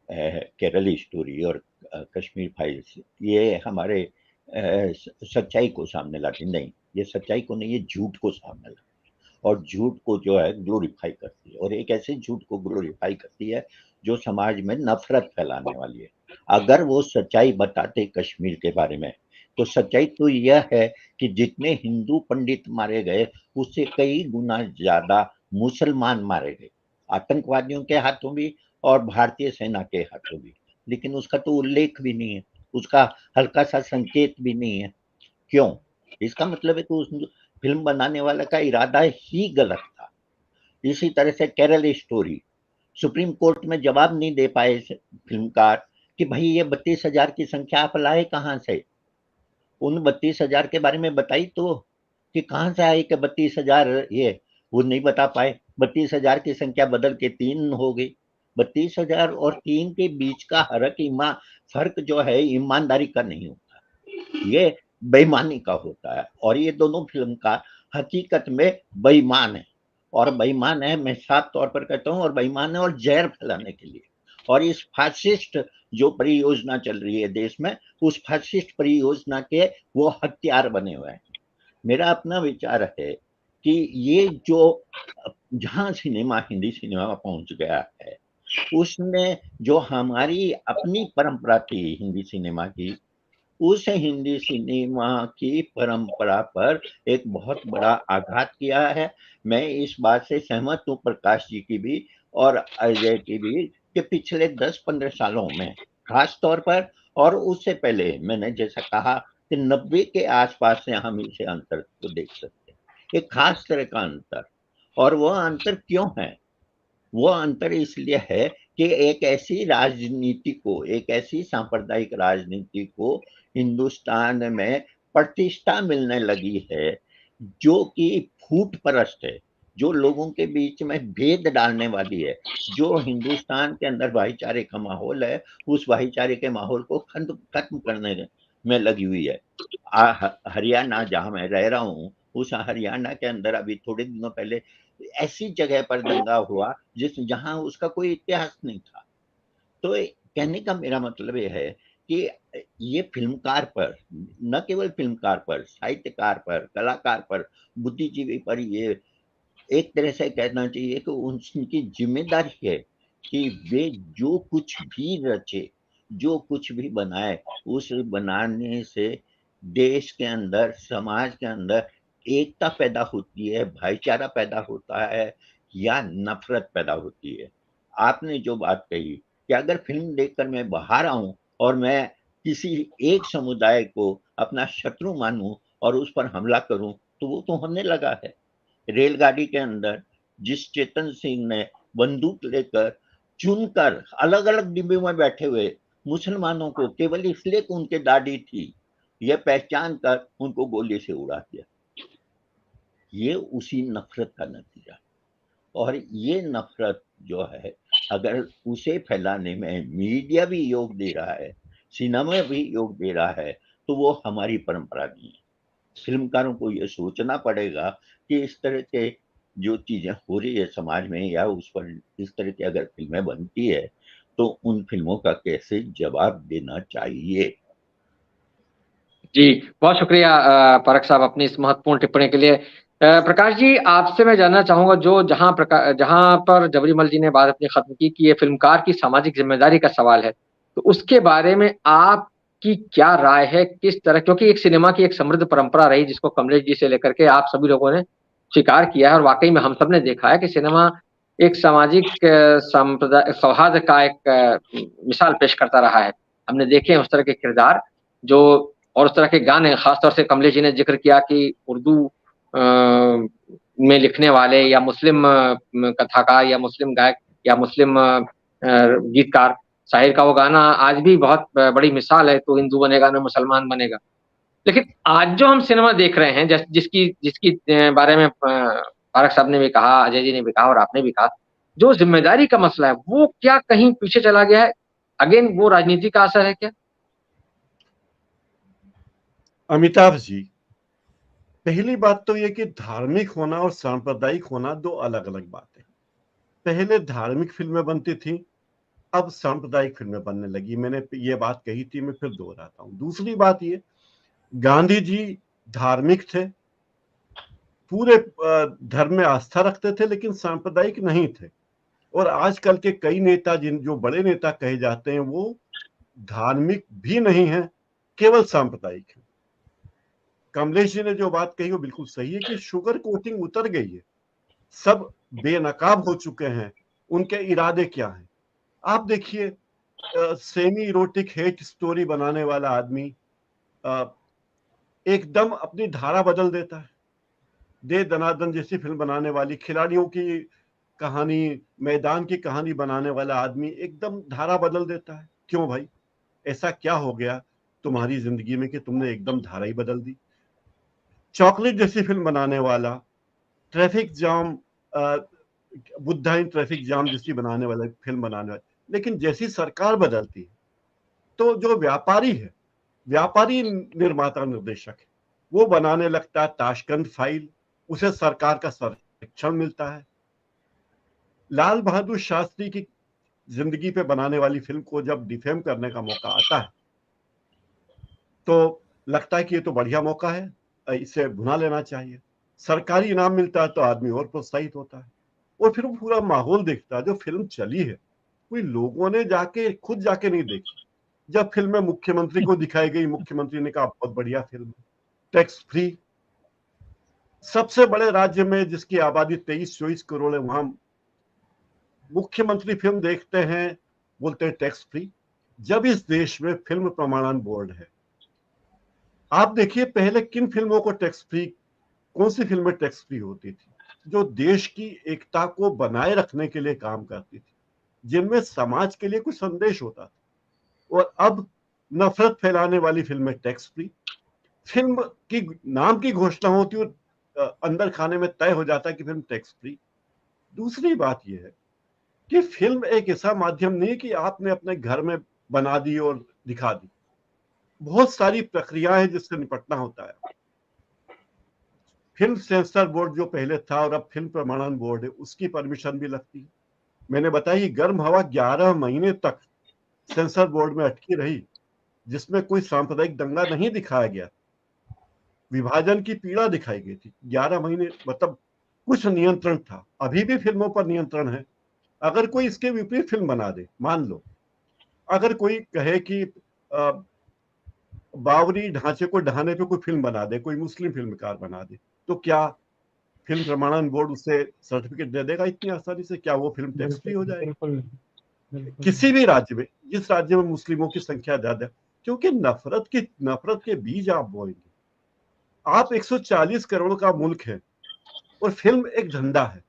C: केरल स्टोरी और कश्मीर फाइल्स, ये हमारे सच्चाई को सामने लाती नहीं। ये सच्चाई को नहीं, ये झूठ को सामने लाती और झूठ को जो है ग्लोरीफाई करती है, और एक ऐसे झूठ को ग्लोरीफाई करती है जो समाज में नफरत फैलाने वाली है। अगर वो सच्चाई बताते कश्मीर के बारे में, तो सच्चाई तो यह है कि जितने हिंदू पंडित मारे गए, उससे कई गुना ज्यादा मुसलमान मारे गए, आतंकवादियों के हाथों भी और भारतीय सेना के हाथों भी। लेकिन उसका तो उल्लेख भी नहीं है, उसका हल्का सा संकेत भी नहीं है। क्यों? इसका मतलब है कि उस फिल्म बनाने वाला का इरादा ही गलत था। इसी तरह से केरल स्टोरी, सुप्रीम कोर्ट में जवाब नहीं दे पाए फिल्मकार कि भाई ये 32,000 की संख्या आप लाए कहां से? उन 32,000 के बारे में बताई तो, कि कहां से आई कि 32,000, ये वो नहीं बता पाए। 32,000 की संख्या बदल के 3 हो गई। 32,000 और 3 के बीच का फर्क जो है ईमानदारी का नहीं होता, ये बेईमानी का होता है। और ये दोनों फिल्मकार हकीकत में बेईमान है, और बेईमान है, मैं साफ तौर पर कहता हूँ, और बेईमान है और जहर फैलाने के लिए। और इस फासिस्ट जो परियोजना चल रही है देश में, उस फासिस्ट परियोजना के वो हथियार बने हुए हैं। मेरा अपना विचार है कि ये जो जहां सिनेमा, हिंदी सिनेमा पहुंच गया है, उसने जो हमारी अपनी परंपरा थी हिंदी सिनेमा की, उस हिंदी सिनेमा की परंपरा पर एक बहुत बड़ा आघात किया है। मैं इस बात से सहमत हूँ प्रकाश जी की भी और अजय की भी, कि पिछले 10-15 सालों में खास तौर पर, और उससे पहले मैंने जैसा कहा कि 90 के आसपास से हम इसे अंतर को देख सकते हैं, एक खास तरह का अंतर। और वह अंतर क्यों है? वो अंतर इसलिए है कि एक ऐसी राजनीति को, एक ऐसी सांप्रदायिक राजनीति को हिंदुस्तान में प्रतिष्ठा मिलने लगी है, जो कि फूट परस्त है, जो लोगों के बीच में भेद डालने वाली है, जो हिंदुस्तान के अंदर भाईचारे का माहौल है, उस भाईचारे के माहौल को खत्म करने में लगी हुई है। हरियाणा जहां मैं रह रहा हूँ, उस हरियाणा के अंदर अभी थोड़े दिनों पहले ऐसी जगह पर दंगा हुआ जहां उसका कोई इतिहास नहीं था। तो कहने का मेरा मतलब ये है कि ये फिल्मकार पर, न केवल फिल्मकार पर, साहित्यकार पर, कलाकार पर, बुद्धिजीवी पर ये एक तरह से कहना चाहिए कि उनकी जिम्मेदारी है कि वे जो कुछ भी रचे, जो कुछ भी बनाए, उस बनाने से देश के अंदर, समाज के अंदर एकता पैदा होती है, भाईचारा पैदा होता है या नफरत पैदा होती है। आपने जो बात कही कि अगर फिल्म देखकर मैं बाहर आऊं और मैं किसी एक समुदाय को अपना शत्रु मानूं और उस पर हमला करूं, तो वो तो होने लगा है। रेलगाड़ी के अंदर जिस चेतन सिंह ने बंदूक लेकर चुनकर अलग अलग डिब्बे में बैठे हुए मुसलमानों को केवल इसलिए कि उनके दाढ़ी थी, यह पहचान कर उनको गोली से उड़ा दिया, ये उसी नफरत का नतीजा। और ये नफरत जो है, अगर उसे फैलाने में मीडिया भी योग दे रहा है, सिनेमा भी योग दे रहा है, तो वो हमारी परंपरा नहीं है। फिल्मकारों को ये सोचना पड़ेगा कि इस तरह के जो चीजें हो रही है समाज में, या उस पर इस तरह की अगर फिल्में बनती है तो उन फिल्मों का कैसे जवाब देना चाहिए।
A: जी, बहुत शुक्रिया परख साहब अपनी इस महत्वपूर्ण टिप्पणी के लिए। प्रकाश जी, आपसे मैं जानना चाहूंगा, जो जहां पर जबरीमल जी ने बात अपनी खत्म की कि ये फिल्मकार की सामाजिक जिम्मेदारी का सवाल है, तो उसके बारे में आपकी क्या राय है? किस तरह, क्योंकि एक सिनेमा की एक समृद्ध परंपरा रही जिसको कमलेश जी से लेकर के आप सभी लोगों ने स्वीकार किया है, और वाकई में हम सब ने देखा है कि सिनेमा एक सामाजिक संप्रदाय सौहार्द का एक मिसाल पेश करता रहा है। हमने देखे हैं उस तरह के किरदार जो, और उस तरह के गाने, खासतौर से कमलेश जी ने जिक्र किया कि उर्दू में लिखने वाले या मुस्लिम कथाकार या मुस्लिम गायक या मुस्लिम गीतकार शाहिर का वो गाना आज भी बहुत बड़ी मिसाल है, तो हिंदू बनेगा ना मुसलमान बनेगा। लेकिन आज जो हम सिनेमा देख रहे हैं, जिसकी जिसकी बारे में फारक साहब ने भी कहा, अजय जी ने भी कहा और आपने भी कहा, जो जिम्मेदारी का मसला है वो क्या कहीं पीछे चला गया है? अगेन वो राजनीति का असर है क्या?
D: अमिताभ जी, पहली बात तो ये कि धार्मिक होना और सांप्रदायिक होना दो अलग अलग बातें। पहले धार्मिक फिल्में बनती थी, अब सांप्रदायिक फिल्में बनने लगी। मैंने ये बात कही थी, मैं फिर दोहराता हूं। दूसरी बात ये, गांधी जी धार्मिक थे, पूरे धर्म में आस्था रखते थे, लेकिन सांप्रदायिक नहीं थे। और आजकल के कई नेता, जो बड़े नेता कहे जाते हैं, वो धार्मिक भी नहीं है, केवल सांप्रदायिक है। कमलेश जी ने जो बात कही वो बिल्कुल सही है कि शुगर कोटिंग उतर गई है, सब बेनकाब हो चुके हैं। उनके इरादे क्या हैं आप देखिए। सेमी इरोटिक हेट स्टोरी बनाने वाला आदमी एकदम अपनी धारा बदल देता है। दे दनादन जैसी फिल्म बनाने वाली, खिलाड़ियों की कहानी, मैदान की कहानी बनाने वाला आदमी एकदम धारा बदल देता है। क्यों भाई, ऐसा क्या हो गया तुम्हारी जिंदगी में कि तुमने एकदम धारा ही बदल दी? चॉकलेट जैसी फिल्म बनाने वाला, traffic jam, Buddha in traffic jam जैसी बनाने वाला फिल्म बनाने वाला, लेकिन जैसी सरकार बदलती है तो जो व्यापारी है, व्यापारी निर्माता निर्देशक है, वो बनाने लगता है ताशकंद फाइल, उसे सरकार का संरक्षण मिलता है। लाल बहादुर शास्त्री की जिंदगी पे बनाने वाली फिल्म को जब डिफेम करने का मौका आता है तो लगता है कि ये तो बढ़िया मौका है, इसे भुना लेना चाहिए। सरकारी इनाम मिलता है तो आदमी और प्रोत्साहित होता है, और फिर वो पूरा माहौल देखता है। जो फिल्म चली है कोई लोगों ने खुद जाके नहीं देखी। जब फिल्म में मुख्यमंत्री को दिखाई गई, मुख्यमंत्री ने कहा बहुत बढ़िया फिल्म है, टैक्स फ्री, सबसे बड़े राज्य में जिसकी आबादी 23-24 करोड़ है, वहां मुख्यमंत्री फिल्म देखते हैं, बोलते हैं टैक्स फ्री। जब इस देश में फिल्म प्रमाणन बोर्ड है, आप देखिए पहले किन फिल्मों को टैक्स फ्री, कौन सी फिल्में टैक्स फ्री होती थी, जो देश की एकता को बनाए रखने के लिए काम करती थी, जिनमें समाज के लिए कुछ संदेश होता था। और अब नफरत फैलाने वाली फिल्में टैक्स फ्री। फिल्म की नाम की घोषणा होती और अंदर खाने में तय हो जाता है कि फिल्म टैक्स फ्री। दूसरी बात यह है कि फिल्म एक ऐसा माध्यम नहीं कि आपने अपने घर में बना दी और दिखा दी। बहुत सारी प्रक्रियाएं जिससे निपटना होता है। फिल्म सेंसर बोर्ड जो पहले था और अब फिल्म प्रमाणन बोर्ड है, उसकी परमिशन भी लगती है। मैंने बताया कि गर्म हवा 11 महीने तक सेंसर बोर्ड में अटकी रही, जिसमें कोई सांप्रदायिक दंगा नहीं दिखाया गया, विभाजन की पीड़ा दिखाई गई थी। 11 महीने मतलब कुछ नियंत्रण था। अभी भी फिल्मों पर नियंत्रण है। अगर कोई इसके विपरीत फिल्म बना दे, मान लो अगर कोई कहे कि बावरी ढांचे को ढहाने पे कोई फिल्म बना दे, कोई मुस्लिम फिल्मकार बना दे, तो क्या फिल्म प्रमाणन बोर्ड उसे सर्टिफिकेट दे देगा इतनी आसानी से? क्या वो फिल्म टैक्स फ्री हो जाएगी?
E: बिल्कुल बिल्कुल।
D: किसी भी राज्य में, जिस राज्य में मुस्लिमों की संख्या ज्यादा है, क्योंकि नफरत के बीज आप बोएंगे। आप 140 करोड़ का मुल्क है और फिल्म एक धंधा है,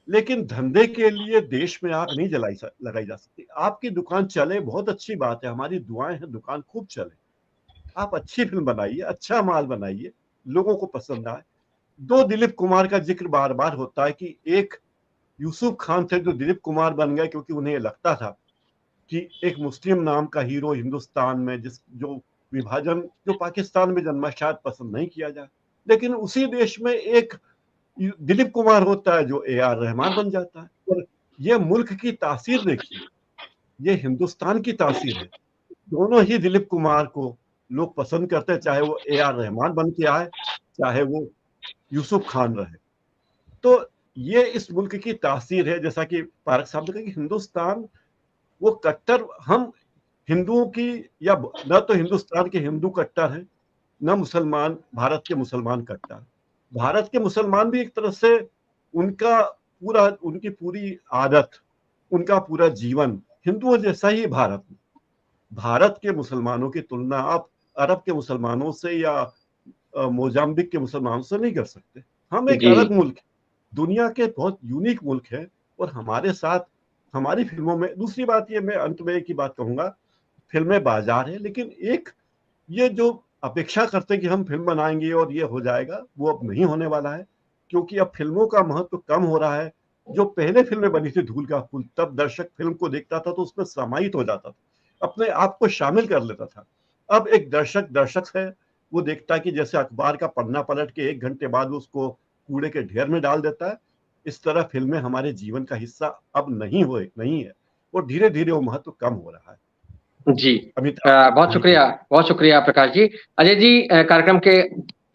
D: लेकिन धंधे के लिए देश में आग नहीं लगाई जा सकती। आपकी दुकान चले, बहुत अच्छी बात है, हमारी दुआएं हैं दुकान खूब चले। आप अच्छी फिल्म बनाइए, अच्छा माल बनाइए, लोगों को पसंद आए। दो दिलीप कुमार का जिक्र बार बार होता है कि एक यूसुफ खान थे जो दिलीप कुमार बन गए क्योंकि उन्हें लगता था कि एक मुस्लिम नाम का हीरो हिंदुस्तान में, जो विभाजन जो पाकिस्तान में जन्मा, शायद पसंद नहीं किया जाए। लेकिन उसी देश में एक दिलीप कुमार होता है जो AR रहमान बन जाता है। और ये मुल्क की तासीर देखिए, ये हिंदुस्तान की तासीर है। दोनों ही दिलीप कुमार को लोग पसंद करते हैं, चाहे वो AR रहमान बन के आए, चाहे वो यूसुफ खान रहे। तो ये इस मुल्क की तासीर है। जैसा कि पारक साहब ने कहा कि हिंदुस्तान वो कट्टर, हम हिंदुओं की, या न तो हिंदुस्तान के हिंदू कट्टर हैं, न मुसलमान भारत के मुसलमान कट्टर। भारत के मुसलमान भी एक तरह से उनकी पूरी आदत, उनका पूरा जीवन हिंदुओं जैसा ही भारत में। भारत के मुसलमानों की तुलना आप अरब के मुसलमानों से या मोजाम्बिक के मुसलमानों से नहीं कर सकते। हम एक
A: जी
D: अलग मुल्क, दुनिया के बहुत यूनिक मुल्क है। और हमारे साथ हमारी फिल्मों में, दूसरी बात ये, मैं अंत में एक ही बात कहूंगा, फिल्में बाजार है, लेकिन एक ये जो अपेक्षा करते हैं कि हम फिल्म बनाएंगे और ये हो जाएगा, वो अब नहीं होने वाला है। क्योंकि अब फिल्मों का महत्व कम हो रहा है। जो पहले फिल्में बनी थी धूल का फूल, तब दर्शक फिल्म को देखता था तो उसमें समाहित हो जाता था, अपने आप को शामिल कर लेता था। अब एक दर्शक है, वो देखता है कि जैसे अखबार का पन्ना पलट के 1 घंटे बाद उसको कूड़े के ढेर में डाल देता है, इस तरह फिल्में हमारे जीवन का हिस्सा अब नहीं है। और धीरे धीरे वो महत्व कम हो रहा है।
A: जी
D: अमिताभ,
A: बहुत शुक्रिया प्रकाश जी। अजय जी, कार्यक्रम के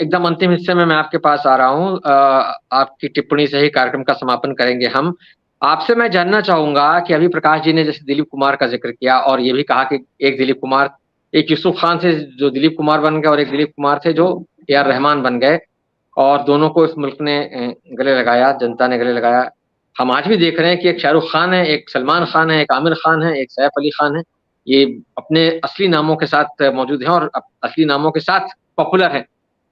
A: एकदम अंतिम हिस्से में मैं आपके पास आ रहा हूँ। आपकी टिप्पणी से ही कार्यक्रम का समापन करेंगे हम। आपसे मैं जानना चाहूंगा कि अभी प्रकाश जी ने जैसे दिलीप कुमार का जिक्र किया और ये भी कहा कि एक दिलीप कुमार, एक यूसुफ खान से जो दिलीप कुमार बन गए और एक दिलीप कुमार थे जो AR रहमान बन गए, और दोनों को इस मुल्क ने गले लगाया, जनता ने गले लगाया। हम आज भी देख रहे हैं कि एक शाहरुख खान है, एक सलमान खान है, एक आमिर खान है, एक सैफ अली खान है। ये अपने असली नामों के साथ मौजूद हैं और असली नामों के साथ पॉपुलर है।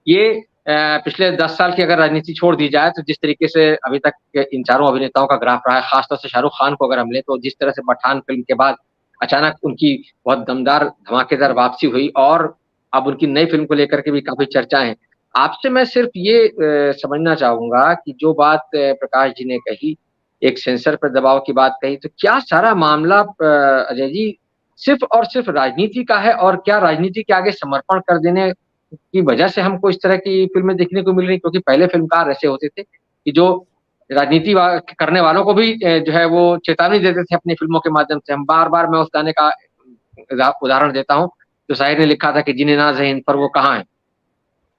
A: ये पिछले 10 साल की अगर राजनीति छोड़ दी जाए तो जिस तरीके से अभी तक इन चारों अभिनेताओं का ग्राफ रहा है, खासतौर से शाहरुख खान को अगर हम लें तो जिस तरह से पठान फिल्म के बाद अचानक उनकी बहुत दमदार धमाकेदार वापसी हुई और अब उनकी नई फिल्म को लेकर के भी काफी चर्चाएं हैं। आपसे मैं सिर्फ ये समझना चाहूंगा कि जो बात प्रकाश जी ने कही, एक सेंसर पर दबाव की बात कही, तो क्या सारा मामला अजय जी सिर्फ और सिर्फ राजनीति का है, और क्या राजनीति के आगे समर्पण कर देने की वजह से हमको इस तरह की फिल्में देखने को मिल रही? क्योंकि पहले फिल्मकार ऐसे होते थे कि जो राजनीति करने वालों को भी जो है वो चेतावनी देते थे अपनी फिल्मों के माध्यम से। हम बार-बार, मैं उस गाने का उदाहरण देता हूँ जो शायर ने लिखा था कि जिन्हें नाज़ है इन पर वो कहाँ है,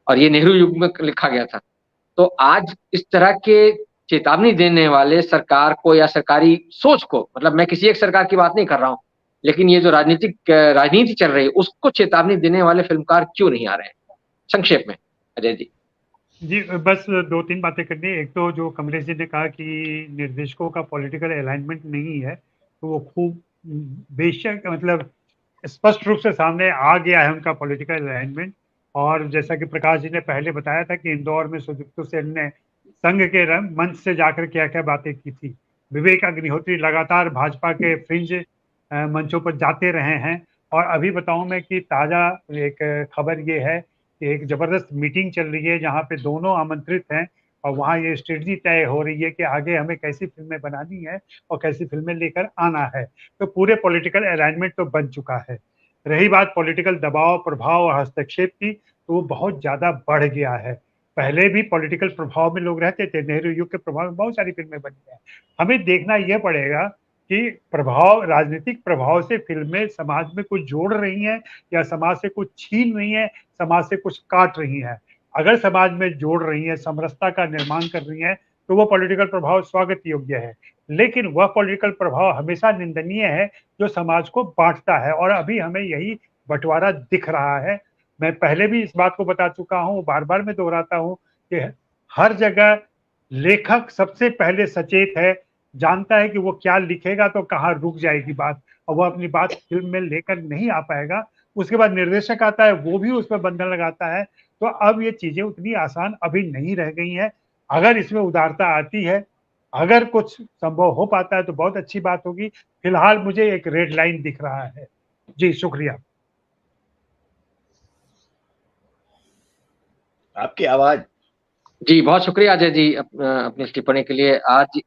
A: और ये नेहरू युग में लिखा गया था। तो आज इस तरह के चेतावनी देने वाले सरकार को या सरकारी सोच को, मतलब मैं किसी एक सरकार की बात नहीं कर रहा हूँ, लेकिन ये जो राजनीति चल रही है उसको चेतावनी देने वाले फिल्मकार क्यों नहीं आ रहे हैं? संक्षेप में अजय जी।
E: जी, बस 2-3 बातें करनी है। एक तो जो कमलेश जी ने कहा कि निर्देशकों का पॉलिटिकल अलाइनमेंट नहीं है, तो वो खूब बेशक मतलब स्पष्ट रूप से सामने आ गया है उनका पॉलिटिकल अलाइनमेंट। और जैसा कि प्रकाश जी ने पहले बताया था कि इंदौर में सुदीप्तो सेन ने संघ के मंच से जाकर क्या-क्या बातें की थी। विवेक अग्निहोत्री लगातार भाजपा के फ्रिंज मंचों पर जाते रहे हैं। और अभी बताऊं मैं कि ताज़ा एक खबर ये है कि एक ज़बरदस्त मीटिंग चल रही है जहाँ पे दोनों आमंत्रित हैं और वहाँ ये स्ट्रेटजी तय हो रही है कि आगे हमें कैसी फिल्में बनानी है और कैसी फिल्में लेकर आना है। तो पूरे पॉलिटिकल अलाइनमेंट तो बन चुका है। रही बात पॉलिटिकल दबाव, प्रभाव और हस्तक्षेप की, तो वो बहुत ज़्यादा बढ़ गया है। पहले भी पॉलिटिकल प्रभाव में लोग रहते थे, नेहरू युग के प्रभाव में बहुत सारी फिल्में बनी हैं। हमें देखना यह पड़ेगा कि प्रभाव, राजनीतिक प्रभाव से फिल्में समाज में कुछ जोड़ रही हैं या समाज से कुछ छीन रही हैं, समाज से कुछ काट रही हैं। अगर समाज में जोड़ रही हैं, समरसता का निर्माण कर रही हैं, तो वो पॉलिटिकल प्रभाव स्वागत योग्य है। लेकिन वह पॉलिटिकल प्रभाव हमेशा निंदनीय है जो समाज को बांटता है, और अभी हमें यही बंटवारा दिख रहा है। मैं पहले भी इस बात को बता चुका हूँ, बार-बार मैं दोहराता हूँ कि हर जगह लेखक सबसे पहले सचेत है, जानता है कि वो क्या लिखेगा तो कहाँ रुक जाएगी बात, और वो अपनी बात फिल्म में लेकर नहीं आ पाएगा। उसके बाद निर्देशक आता है, वो भी उस पर बंधन लगाता है। तो अब ये चीजें उतनी आसान अभी नहीं रह गई हैं। अगर इसमें उदारता आती है, अगर कुछ संभव हो पाता है तो बहुत अच्छी बात होगी। फिलहाल मुझे एक रेड लाइन दिख रहा है। जी, शुक्रिया।
C: आपकी आवाज।
A: जी, बहुत शुक्रिया अजय जी अपनी इस टिप्पणी के लिए। आज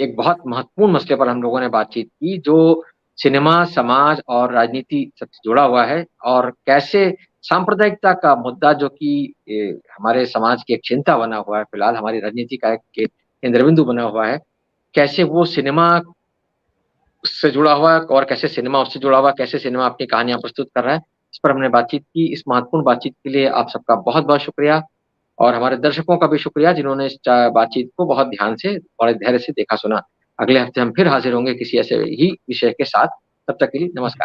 A: एक बहुत महत्वपूर्ण मसले पर हम लोगों ने बातचीत की, जो सिनेमा, समाज और राजनीति सबसे जुड़ा हुआ है, और कैसे सांप्रदायिकता का मुद्दा, जो कि हमारे समाज की एक चिंता बना हुआ है, फिलहाल हमारी राजनीति का एक केंद्रबिंदु बना हुआ है, कैसे वो सिनेमा से जुड़ा हुआ है और कैसे सिनेमा उससे जुड़ा हुआ है, कैसे सिनेमा अपनी कहानियाँ प्रस्तुत कर रहा है, इस पर हमने बातचीत की। इस महत्वपूर्ण बातचीत के लिए आप सबका बहुत-बहुत शुक्रिया, और हमारे दर्शकों का भी शुक्रिया जिन्होंने इस बातचीत को बहुत ध्यान से और धैर्य से देखा सुना। अगले हफ्ते हम फिर हाजिर होंगे किसी ऐसे ही विषय के साथ। तब तक के लिए नमस्कार।